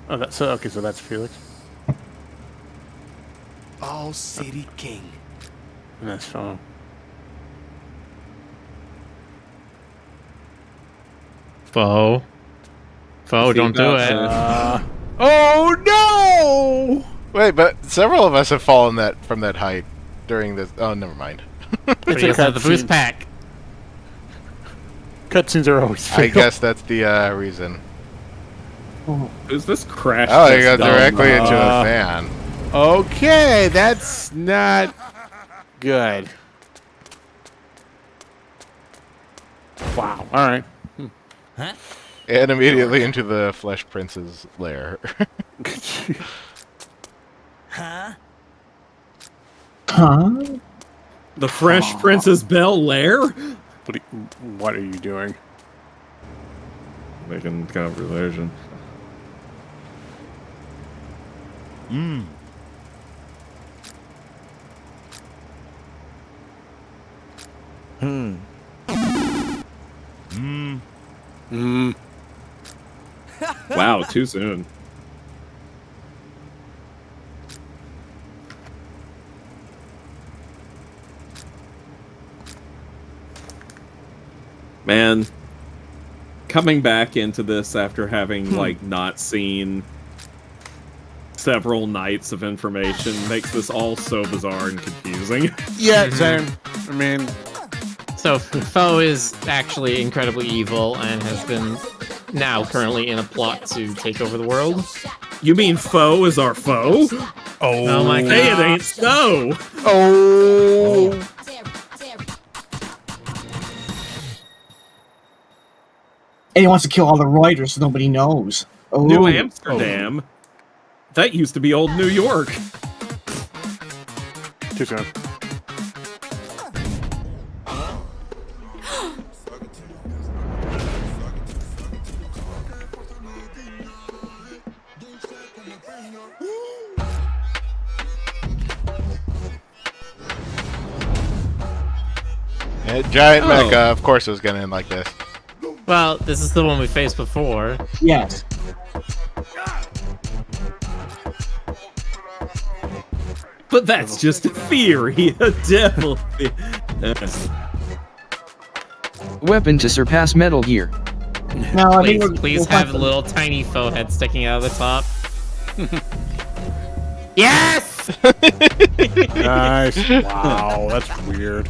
Oh, that's okay. So that's Felix, All City King. and that's Phone. Foe, don't do it. Oh no! Wait, but several of us have fallen from that height during this. Oh, never mind. But you guys have the boost pack. Cutscenes are always. I fatal. guess that's the reason. Is this crash? Oh, you test got done? directly into a fan. Okay, that's not good. Wow. All right. And immediately into the Flesh Prince's lair. Huh? The Fresh Prince's Bel Lair? What are you doing? Making conversation. Wow, too soon. Man, coming back into this after having like not seen several nights of information makes this all so bizarre and confusing. Yeah, same. I mean, So Foe is actually incredibly evil and has been now currently in a plot to take over the world. You mean Foe is our foe? Oh my Hey, it god. ain't so. oh. And he wants to kill all the Reuters so nobody knows. Oh. New Amsterdam. That used to be old New York. Too soon. Giant mecha, of course it was gonna end like this. Well, this is the one we faced before. Yes. But that's just a theory. A devil. Weapon to surpass Metal Gear. Now, I Please, think please have a little tiny Foe head sticking out of the top. Yes! Nice. Wow, that's weird.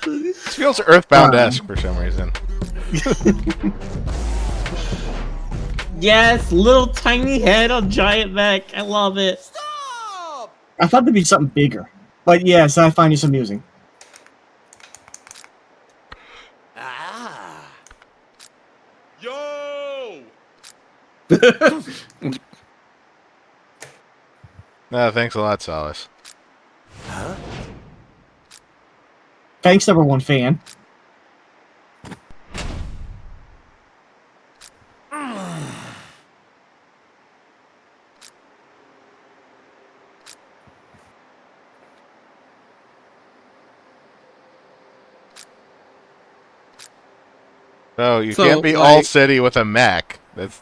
This feels Earthbound-esque for some reason. Yes, little tiny head on giant mech. I love it. I thought there'd be something bigger. But yes, I find this amusing. Yo! No, thanks a lot, Solace. Thanks, number one fan. No, you So, can't be like- all city with a mech. That's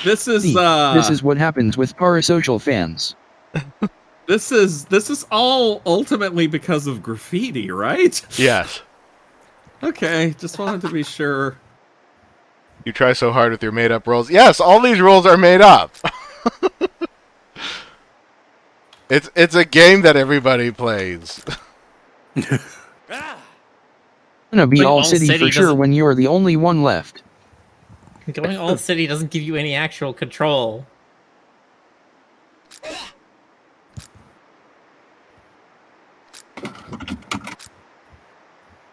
This is See, this is what happens with parasocial fans. this is all ultimately because of graffiti, right? yes. Okay, just wanted to be sure. You try so hard with your made-up rules. Yes, all these rules are made up. It's a game that everybody plays. Gonna be But all all city city for sure doesn't- when you're the only one left. Going all city doesn't give you any actual control.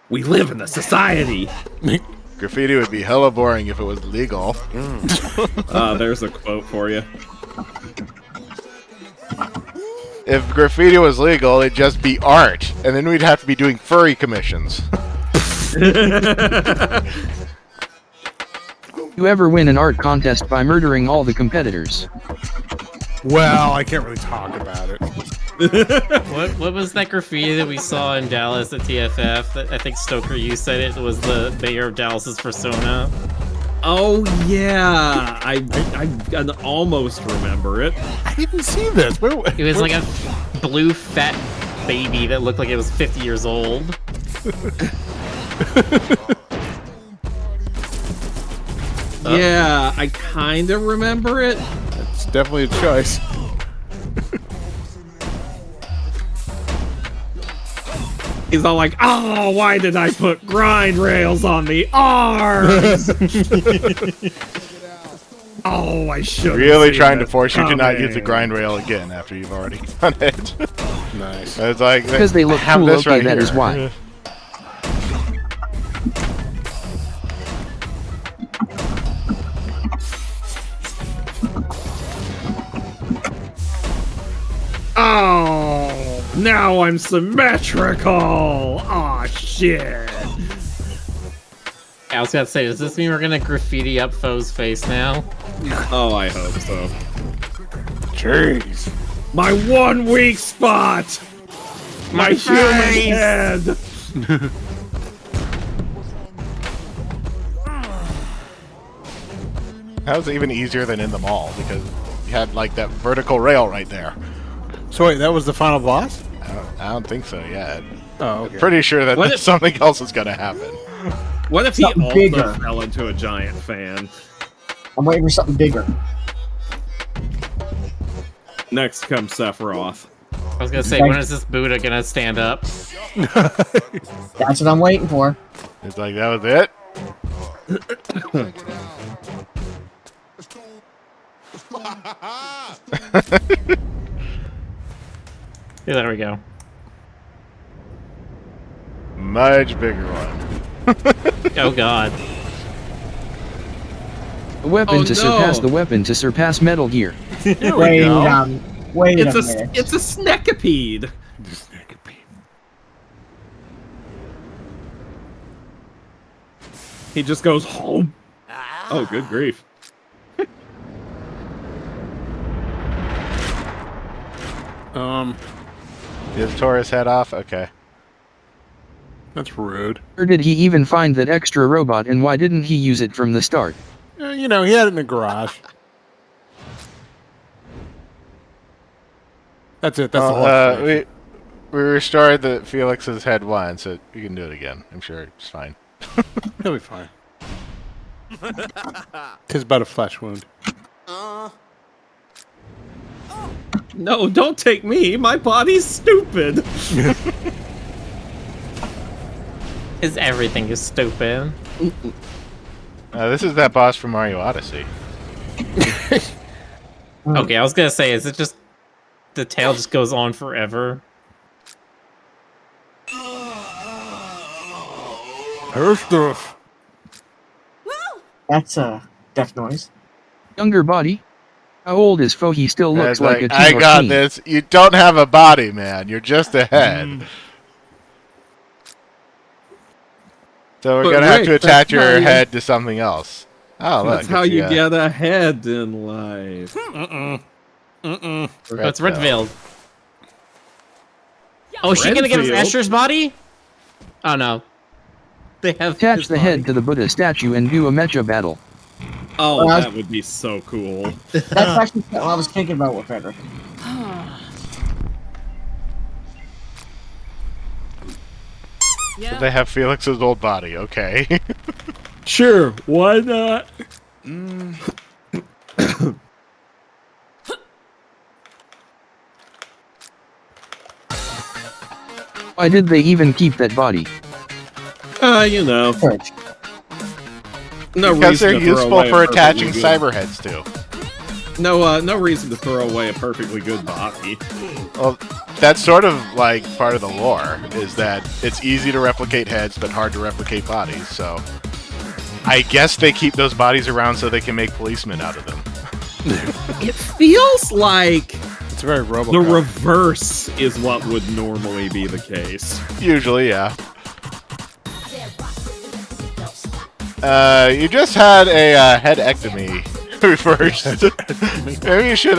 We live in a society. Graffiti would be hella boring if it was legal. There's a quote for you. If graffiti was legal, it'd just be art, and then we'd have to be doing furry commissions. You ever win an art contest by murdering all the competitors? Well, I can't really talk about it. What was that graffiti that we saw in Dallas at TFF? That I think Stoker, you said it was the mayor of Dallas's persona. Oh yeah, I can almost remember it. I didn't see this. It was like a blue fat baby that looked like it was 50 years old. Yeah, I kind of remember it. It's definitely a choice. He's all like, "Oh, why did I put grind rails on the arms?" Oh, I should. Really trying to force you to not use the grind rail again after you've already done it. Nice. It's like Because they look have cool, this okay, right that here. is why. Oh, now I'm symmetrical. Oh shit. I was gonna say, does this mean we're gonna graffiti up Foe's face now? Oh, I hope so. Jeez. My one weak spot. My human head. That was even easier than in the mall because you had like that vertical rail right there. So wait, that was the final boss? I don't think so yet. Oh, okay. Pretty sure that What if- something else is gonna happen. What if he Something also bigger. fell into a giant fan? I'm waiting for something bigger. Next comes Sephiroth. I was gonna say, when is this Buddha gonna stand up? That's what I'm waiting for. It's like that was it. Yeah, there we go. Much bigger one. Oh god. A weapon Oh, to no. surpass the weapon to surpass Metal Gear. Wait a It's a minute. it's a snekipede. He just goes home. Oh, good grief. Is Taurus head off? Okay. That's rude. Where did he even find that extra robot and why didn't he use it from the start? You know, he had it in the garage. That's it. That's the whole explanation. we restored the Felix's head once, so you can do it again. I'm sure it's fine. He'll be fine. 'Tis but a flesh wound. No, don't take me. My body's stupid. His everything is stupid. This is that boss from Mario Odyssey. Okay, I was gonna say, is it just the tail just goes on forever? Her stuff. That's a death noise. Younger body? How old is Foe? He still looks It's like a teen I or got tween. this. You don't have a body, man. You're just a head. So we're But gonna have Rick, to attach that's how your you- head to something else. Oh, look. That's how it's you the, get ahead in life. That's Redfield. Oh, is she gonna give us Redfield? Asher's body? Oh no. They have Attach his the body. head to the Buddha statue and do a mecha battle. Oh, Well, that would be so cool. That's actually what I was thinking about with Frederick. So they have Felix's old body. Okay. Sure, why not? Why did they even keep that body? You know, Courage. no Because reason they're to throw useful away a for attaching perfectly cyber heads to. good- no reason to throw away a perfectly good body. Well, that's sort of like part of the lore, is that it's easy to replicate heads, but hard to replicate bodies, so... I guess they keep those bodies around so they can make policemen out of them. It feels like It's very Robocop. the reverse is what would normally be the case. Usually, yeah. You just had a headectomy first. Maybe you should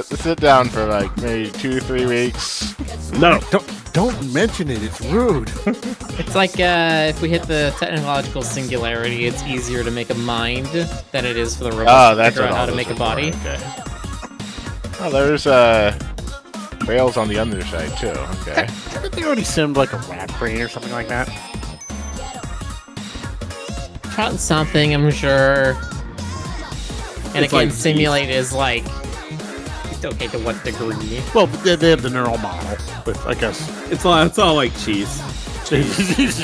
sit down for like maybe 2-3 weeks. No. Don't mention it. It's rude. It's like if we hit the technological singularity, it's easier to make a mind than it is for the robot to That's figure what out how all to those make a are body. for, okay. Oh, there's rails on the underside too. Okay. Haven't they already simmed like a rat brain or something like that? Probably something, I'm sure. And It's again, like simulate is like, okay, to what degree? Well, they have the neural model with, I guess. It's all like cheese. cheese.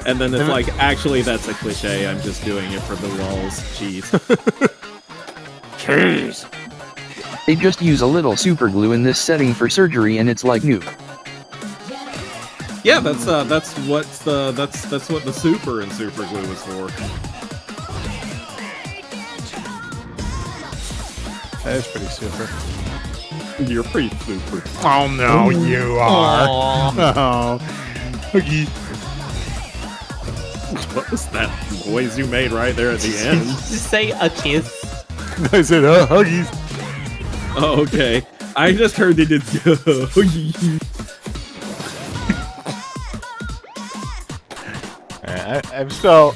And then it's like, actually, that's a cliche. I'm just doing it for the lulz. Cheese. Cheese. They just use a little super glue in this setting for surgery and it's like new. Yeah, that's what the super and super glue is for. That is pretty super. You're pretty super. Oh no, you are. Oh. Huggy. What was that noise you made right there at the end? Just say a kiss. I said, huggies. Oh, okay. I just heard they did.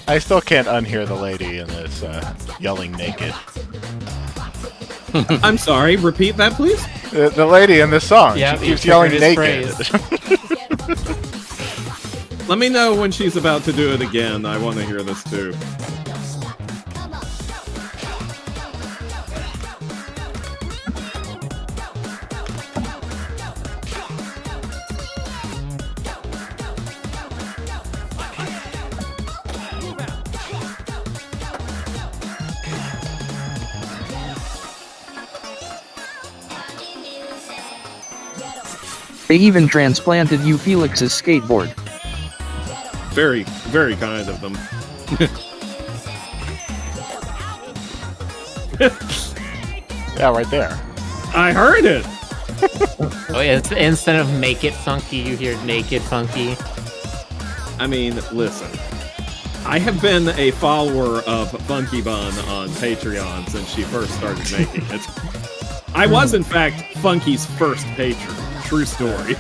I still can't unhear the lady in this yelling naked. I'm sorry. Repeat that, please. The lady in this song. Yeah, she keeps yelling his naked. Let me know when she's about to do it again. I want to hear this too. They even transplanted you Felix's skateboard. Very, very kind of them. Yeah, right there. I heard it! Oh yeah, instead of make it funky, you hear naked funky. I mean, listen. I have been a follower of Funky Bun on Patreon since she first started making it. I was, in fact, Funky's first patron. True story.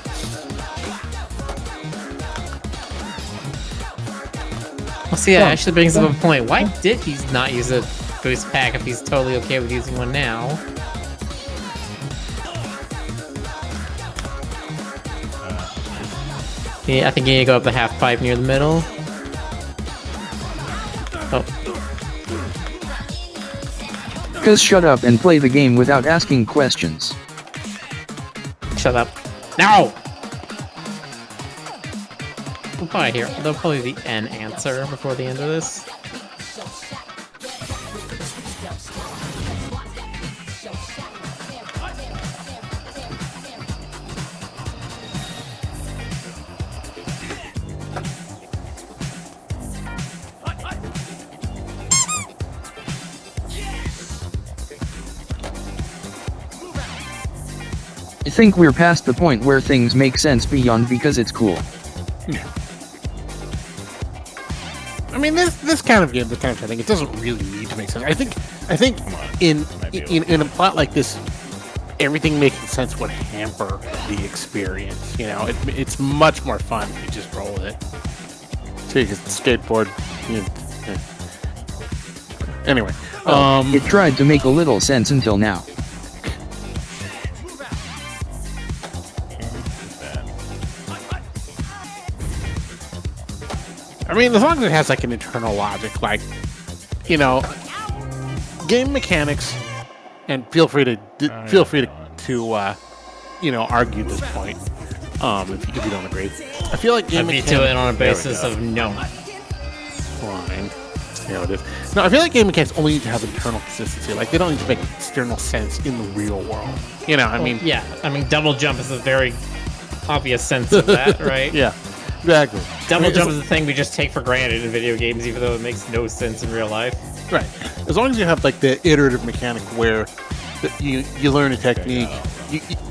Well, see, that actually brings up a point. Why did he not use a boost pack if he's totally okay with using one now? Yeah, I think you need to go up the half pipe near the middle. Oh. Cuz shut up and play the game without asking questions. Shut up. No! We'll probably hear. There'll probably be an answer before the end of this. I think we're past the point where things make sense beyond because it's cool. I mean, this kind of game, the kind of thing, it doesn't really need to make sense. I think in a plot like this, everything making sense would hamper the experience. You know, it's much more fun if you just roll with it. So you can skateboard. Anyway, It tried to make a little sense until now. I mean, as long as it has like an internal logic, like, you know, game mechanics, and feel free to you know, argue this point, if you don't agree. I feel like game I'd be mechanics. to it on a basis of no. Fine. There it is. No, I feel like game mechanics only need to have internal consistency. Like, they don't need to make external sense in the real world. You know, I mean, Yeah, I mean, double jump is a very obvious sense of that, right? yeah, exactly. Double jump is a thing we just take for granted in video games, even though it makes no sense in real life. Right. As long as you have like the iterative mechanic where you learn a technique,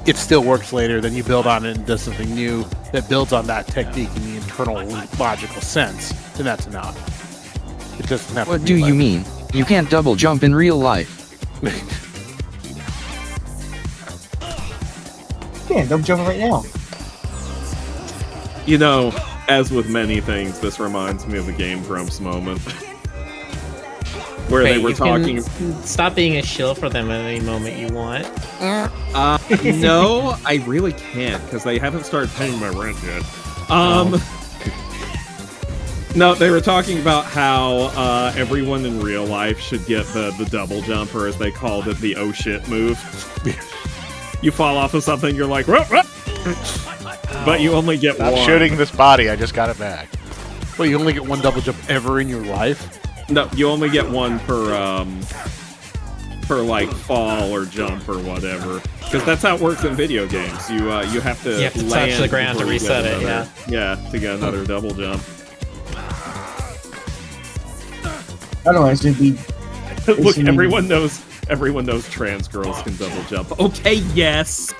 it still works later, then you build on it and does something new that builds on that technique in the internal logical sense, then that's enough. It doesn't have to What be do like, you mean? You can't double jump in real life. Yeah, don't jump right now. You know, as with many things, this reminds me of the Game Grumps moment. Where they were talking. Stop being a shill for them at any moment you want. No, I really can't, because they haven't started paying my rent yet. No, they were talking about how everyone in real life should get the double jump, or as they called it, the oh shit move. You fall off of something, you're like, rup, rup. But you only get Stop one. shooting this body. I just got it back. Well, you only get one double jump ever in your life. No, you only get one per like fall or jump or whatever. Because that's how it works in video games. You have to You have to touch land the ground to before you get reset it, another- Yeah, to get another double jump. Otherwise, it'd be. Look, everyone knows trans girls can double jump. Okay, yes.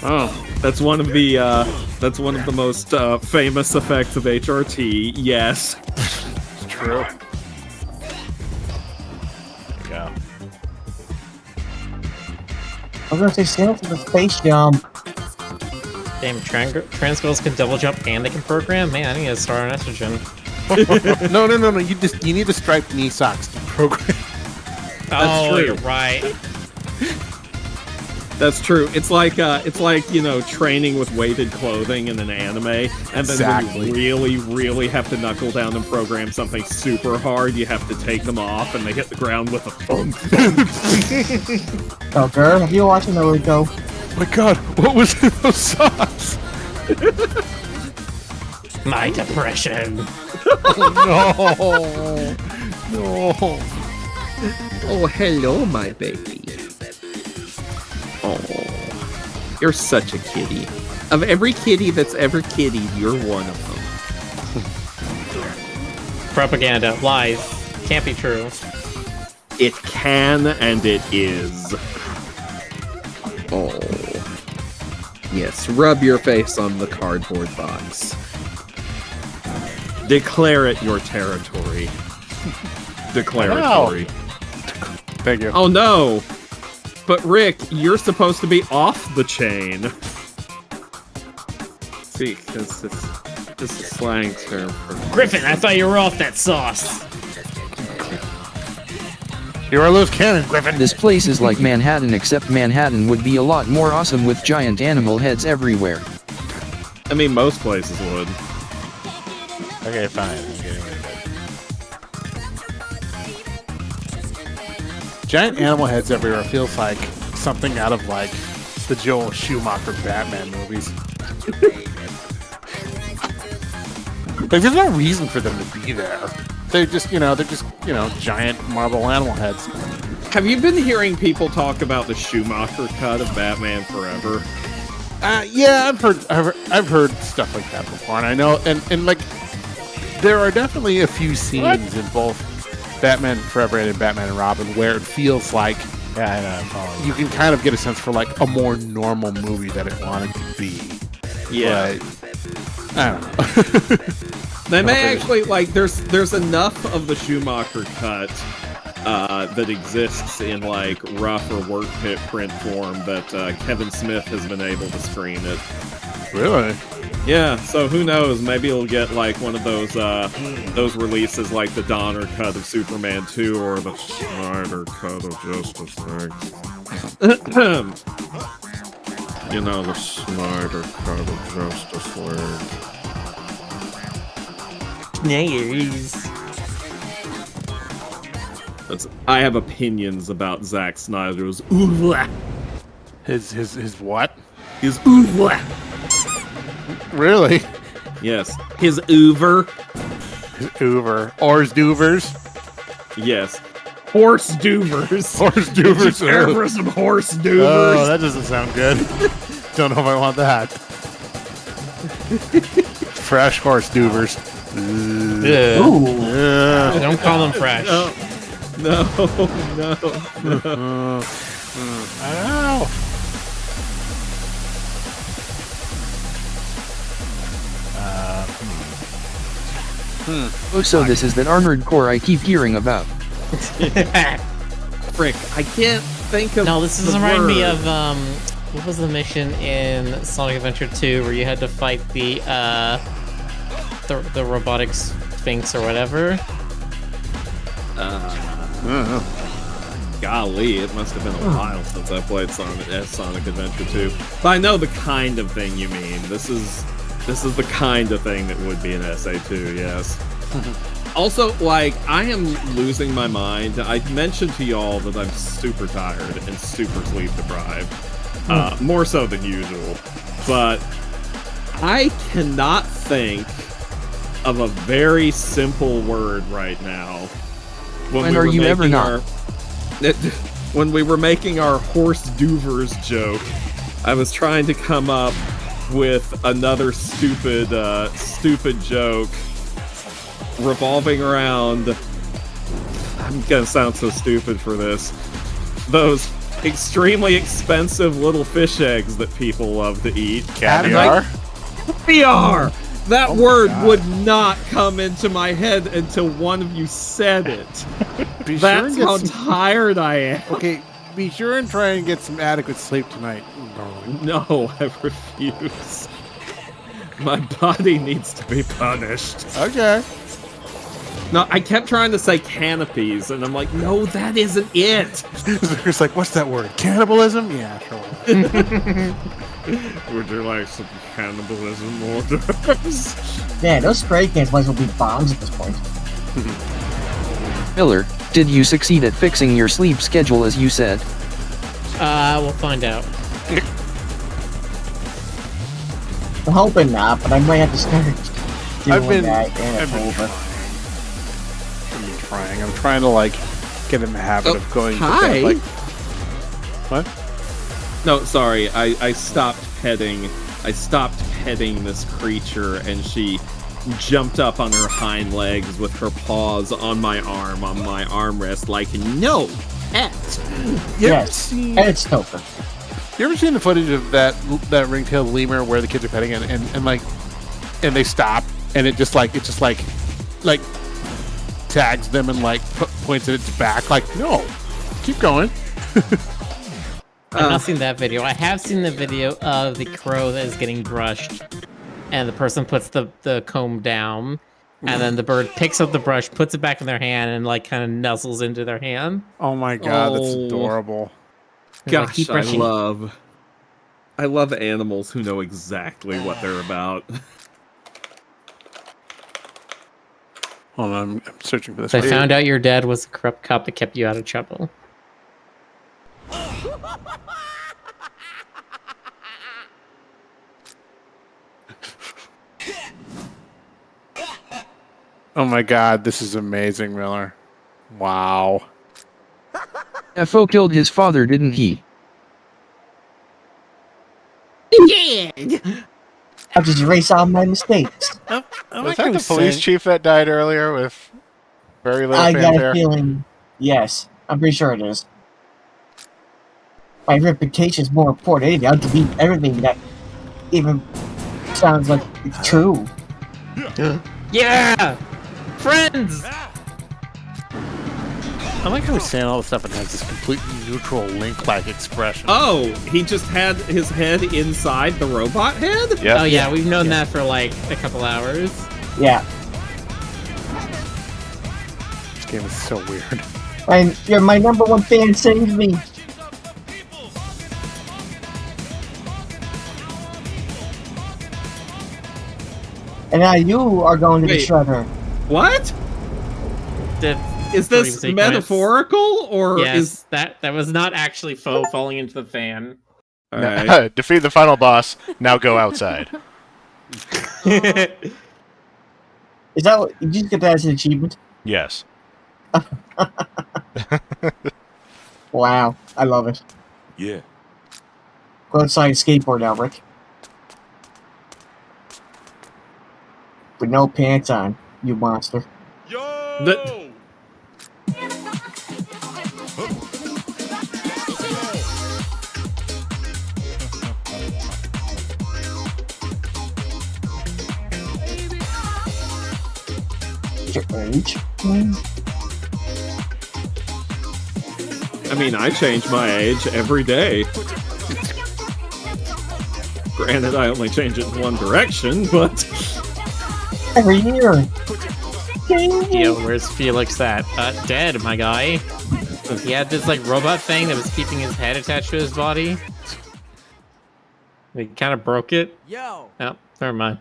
Oh, that's one of the most famous effects of HRT. Yes. It's true. There you go. I was gonna say, stand for the space jump. Damn, trans girls can double jump and they can program? Man, I need to start on estrogen. No. You need the striped knee socks to program. Oh, true. you're right. That's true. It's like training with weighted clothing in an anime, and then Exactly. when you really, really have to knuckle down and program something super hard, you have to take them off, and they hit the ground with a thump. Oh, girl, have you watching Naruto? Oh my god, what was in those socks? My depression. Oh, no. Oh, hello, my baby. Oh, you're such a kitty. Of every kitty that's ever kittied, you're one of them. Propaganda. Lies. Can't be true. It can and it is. Oh. Yes, rub your face on the cardboard box. Declare it your territory. Declaratory. Thank you. Oh no! But Rick, you're supposed to be off the chain. See, because this is slang term for Griffin, I thought you were off that sauce. You're a loose cannon, Griffin. This place is like Manhattan, except Manhattan would be a lot more awesome with giant animal heads everywhere. I mean, most places would. Okay, fine. I'm getting rid of it. Giant animal heads everywhere feels like something out of like the Joel Schumacher Batman movies. Like, there's no reason for them to be there. They're just giant marble animal heads. Have you been hearing people talk about the Schumacher cut of Batman Forever? Yeah, I've heard stuff like that before, and I know, and like, there are definitely a few scenes in both Batman Forever and Batman and Robin where it feels like Yeah, I know. I'm following you can kind of get a sense for like a more normal movie that it wanted to be. Yeah. But, I don't know. They may actually, like, there's enough of the Schumacher cut that exists in, like, rough or work print form that Kevin Smith has been able to screen it. Really? Yeah, so who knows? Maybe it'll get, like, one of those releases like the Donner cut of Superman 2 or the Snyder cut of Justice League. You know, the Snyder cut of Justice League. I have opinions about Zack Snyder's oeuvre. His what? His oeuvre. Really? Yes, his oeuvre. His Uber. Or his Doovers. Yes, horse doovers. Horse Doovers. Care for some horse Oh, doovers? that doesn't sound good. Don't know if I want that. Fresh horse Doovers. Ugh. Yeah. Don't call them fresh. No. I know. So this is that armored core I keep hearing about. Frick, I can't think of. No, this the doesn't remind me word. of what was the mission in Sonic Adventure 2 where you had to fight the robotic sphinx or whatever? Golly, it must have been a while since I played Sonic Adventure 2. But I know the kind of thing you mean. This is the kind of thing that would be an SA2, yes. Also, like, I am losing my mind. I mentioned to y'all that I'm super tired and super sleep deprived. More so than usual. But I cannot think of a very simple word right now. When are you ever not? When we were making our horse doovers joke, I was trying to come up with another stupid joke revolving around. I'm gonna sound so stupid for this. Those extremely expensive little fish eggs that people love to eat. Caviar? Caviar! That word would not come into my head until one of you said it. That's how tired I am. Okay, be sure and try and get some adequate sleep tonight, darling. No, I refuse. My body needs to be punished. Okay. No, I kept trying to say canopies, and I'm like, no, that isn't it. It's like, what's that word? Cannibalism? Yeah, sure. Would you like some cannibalism orders? Yeah, those spray cans might as well be bombs at this point. Miller, did you succeed at fixing your sleep schedule as you said? We'll find out. I'm hoping not, but I might have to start doing that in I've been October. trying. I'm trying to, like, get in the habit of going to bed. Like, what? No, sorry, I stopped petting. I stopped petting this creature, and she jumped up on her hind legs with her paws on my armrest, like, no, pet. Yes, and it's Topher. You ever seen the footage of that ring-tailed lemur where the kids are petting it and they stop and it just like tags them and like points at its back like, no, keep going. I've not seen that video. I have seen the video of the crow that is getting brushed, and the person puts the comb down, and then the bird picks up the brush, puts it back in their hand, and like kind of nuzzles into their hand. Oh my god, that's Oh. adorable. Gosh, keep I brushing. love animals who know exactly what they're about. Hold on, I'm searching for this. I found out your dad was a corrupt cop that kept you out of trouble. Oh my god, this is amazing, Miller. Wow. FO killed his father, didn't he? I'll just erase all my mistakes. I Was like that how the he's police saying- chief that died earlier with very little I got a fanfare? feeling, yes, I'm pretty sure it is. My reputation is more important than anything. I'll delete everything that even sounds like it's true. Yeah! Friends! I like how he's saying all this stuff and has this completely neutral Link-like expression. Oh, he just had his head inside the robot head? Yep. Oh yeah, we've known that for like a couple hours. Yeah. This game is so weird. And you're my number one fan, save me. And now you are going to Wait. destroy her. What? Is dream this sequence. metaphorical, or Yes, is... that was not actually foe falling into the fan. Alright. Defeat the final boss. Now go outside. Is that what, you just get that as an achievement? Yes. Wow, I love it. Yeah. Go outside and skateboard now, Rick. With no pants on, you monster. The- Your age? I mean, I change my age every day. Granted, I only change it in one direction, but... Every year. Yo, where's Felix at? Dead, my guy. He had this like robot thing that was keeping his head attached to his body. He kind of broke it. Yo. Oh, never mind.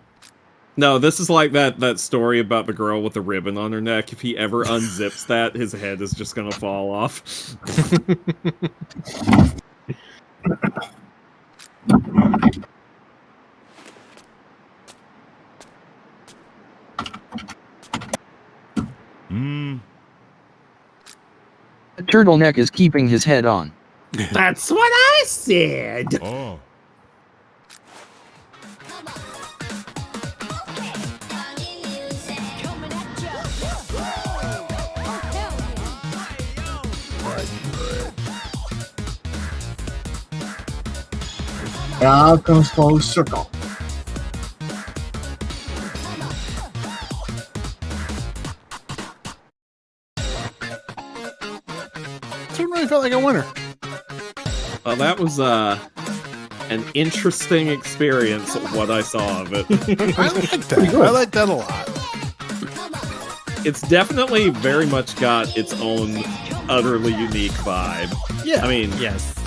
No, this is like that story about the girl with the ribbon on her neck. If he ever unzips that, his head is just gonna fall off. The turtleneck is keeping his head on. That's what I said. Oh. Now comes full circle. This one really felt like a winner. Well, that was an interesting experience of what I saw of it. I like that. I like that a lot. It's definitely very much got its own utterly unique vibe. Yeah. I mean, Yes.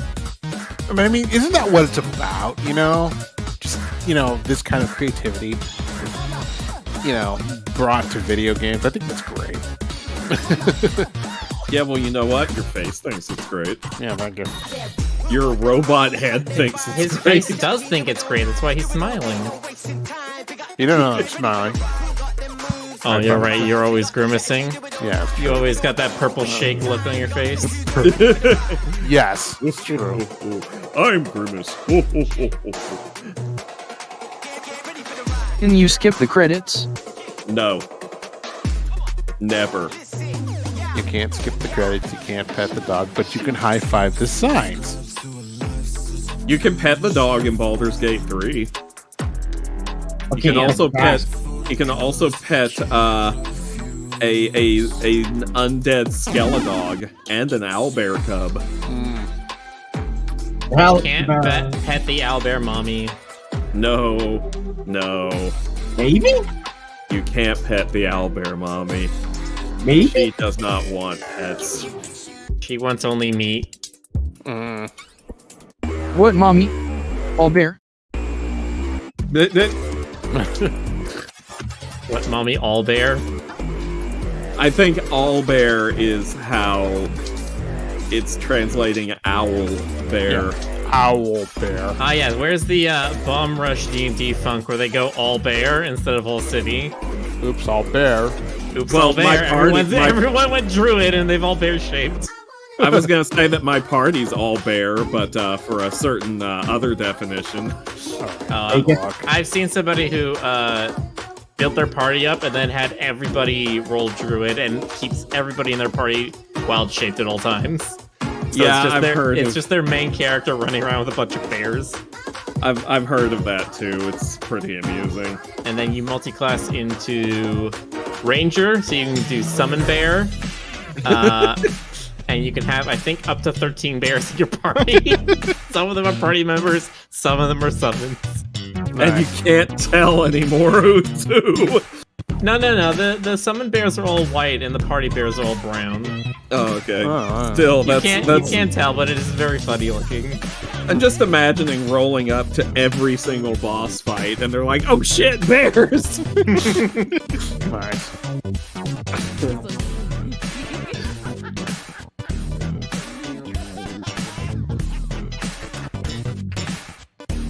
I mean, isn't that what it's about, you know? Just, you know, this kind of creativity, you know, brought to video games. I think that's great. yeah, well, you know what? Your face thinks it's great. Yeah, thank you. Your robot head thinks it's His great. face does think it's great. That's why he's smiling. You don't know I'm smiling. Oh, you're right. You're always grimacing. Yeah. You always got that purple shake look on your face. Yes, it's true. I'm Grimace. Can you skip the credits? No. Never. You can't skip the credits, you can't pet the dog, but you can high-five the signs. You can pet the dog in Baldur's Gate 3. You Okay, can yeah, also fast. pet. You can also pet an undead Skeledog and an owlbear cub. Well, Can't pet the owlbear mommy. No. maybe? You can't pet the owlbear mommy. Maybe? She does not want pets. She wants only meat. What, mommy? All bear? What, mommy? All bear? I think owlbear is how it's translating owl bear. Owl bear. Ah, yeah. Where's the Bomb Rush D&D funk where they go all bear instead of all city? Oops, all bear. Oops, Well, all my bear. party- Everyone went druid and they've all bear shaped. I was gonna say that my party's all bear, but for a certain other definition. I've seen somebody who built their party up and then had everybody roll druid and keeps everybody in their party wild shaped at all times. So Yeah, it's just I've heard It's of- just their main character running around with a bunch of bears, I've heard of that too. It's pretty amusing. and then you multi-class into ranger, so you can do summon bear. And you can have, I think, up to 13 bears in your party. Some of them are party members, some of them are summons. And you can't tell anymore who's who. No. The summon bears are all white, and the party bears are all brown. Oh, okay. Oh, Still, You that's can't tell, but it is very funny looking. I'm just imagining rolling up to every single boss fight, and they're like, "Oh shit, bears!" nice.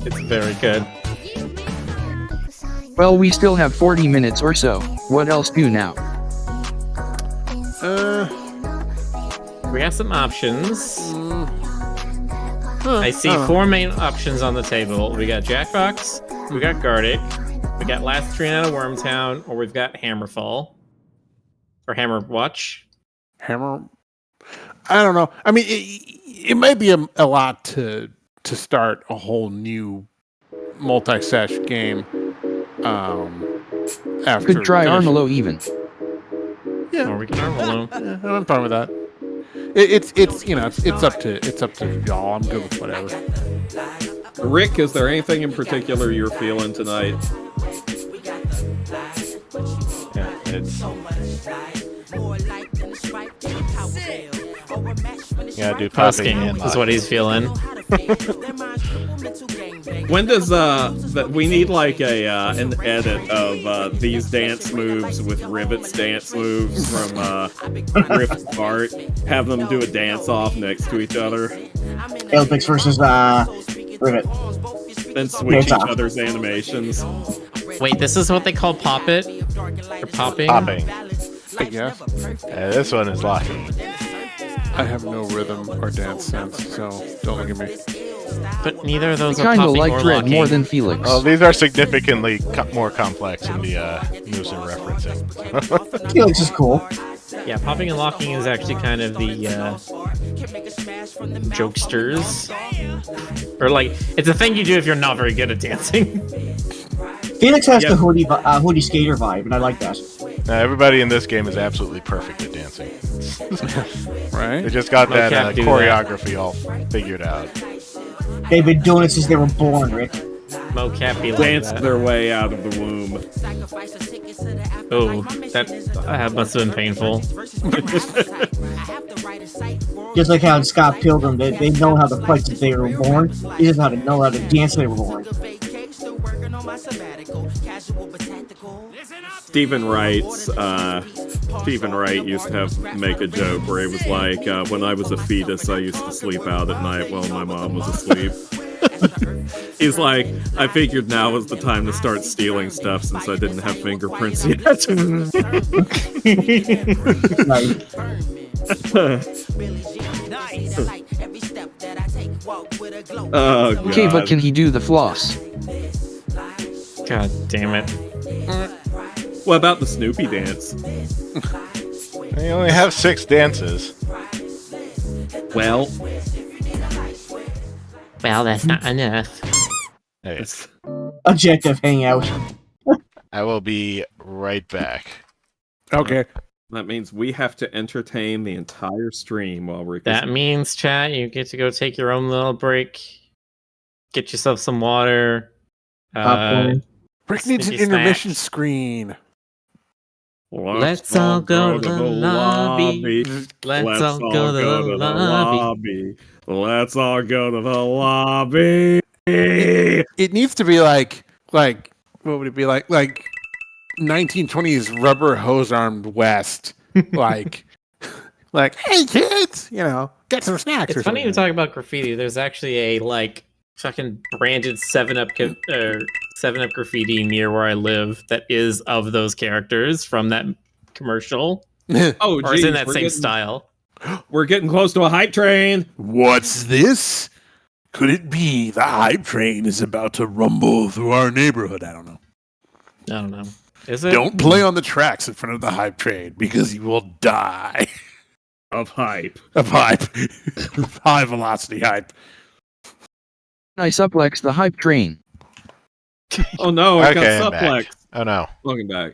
It's very good. Well, we still have 40 minutes or so. What else do now? We have some options. I see 4 main options on the table. We got Jackbox, we got Gardic, we got Last Train Out of Wormtown, or we've got Hammerfall. Or Hammerwatch. Hammer. I don't know. I mean, it might be a lot to start a whole new multi-sesh game. After Could try finishing. Armalo even. Yeah, Or we can Armalo. yeah, I'm fine with that. It's you know it's up to y'all. I'm good with whatever. Rick, is there anything in particular you're feeling tonight? Yeah, it's... Yeah, dude. Posting is what he's feeling. When does that we need like a an edit of these dance moves with Rivet's dance moves from Griffin's part? Have them do a dance off next to each other, Olympics versus Rivet. then switch Dance each off. other's animations. Wait, this is what they call pop it? Or popping? Popping. I guess. This one is lucky. I have no rhythm or dance sense, so don't look at me. But neither of those are Kinda popping like or Dread locking. more than Felix. Well, these are significantly more complex in the moves they're referencing. Felix is cool. Yeah, popping and locking is actually kind of the jokesters. Or like, it's a thing you do if you're not very good at dancing. Felix has Yep. the hoodie skater vibe, and I like that. Now, everybody in this game is absolutely perfect at dancing. Right? They just got that Mocap do choreography all figured out. They've been doing it since they were born, Rick. Mocap be like Danced that. their way out of the womb. Oh, that must have been painful. Just like how in Scott Pilgrim, they know how to fight since they were born. They just know how to dance when they were born. Stephen Wright used to make a joke where he was like, when I was a fetus, I used to sleep out at night while my mom was asleep. He's like, I figured now was the time to start stealing stuff since I didn't have fingerprints yet. Like, Oh, God. Okay, but can he do the floss? God damn it. What about the Snoopy dance? They only have 6 dances. Well, Well, that's not enough. Hey, objective hangout. I will be right back. Okay. that means we have to entertain the entire stream while we're... That means, chat, you get to go take your own little break, get yourself some water. Popcorn. Rick needs an Sneaky intermission snack. screen. Let's all go to the lobby. Let's all go to the lobby. Let's all go to the lobby. It needs to be like what would it be like 1920s rubber hose armed West, like hey kids, get some snacks. It's or funny you something. talk about graffiti. There's actually a fucking branded 7-Up 7-Up graffiti near where I live that is of those characters from that commercial. Oh, Or it's in that same style. We're getting close to a hype train. What's this? Could it be the hype train is about to rumble through our neighborhood? I don't know. I don't know. Is it? Don't play on the tracks in front of the hype train because you will die Of hype. of hype. High velocity hype. I suplex the hype train. Oh no, I Okay, I'm got suplex. back. Oh no. Welcome back.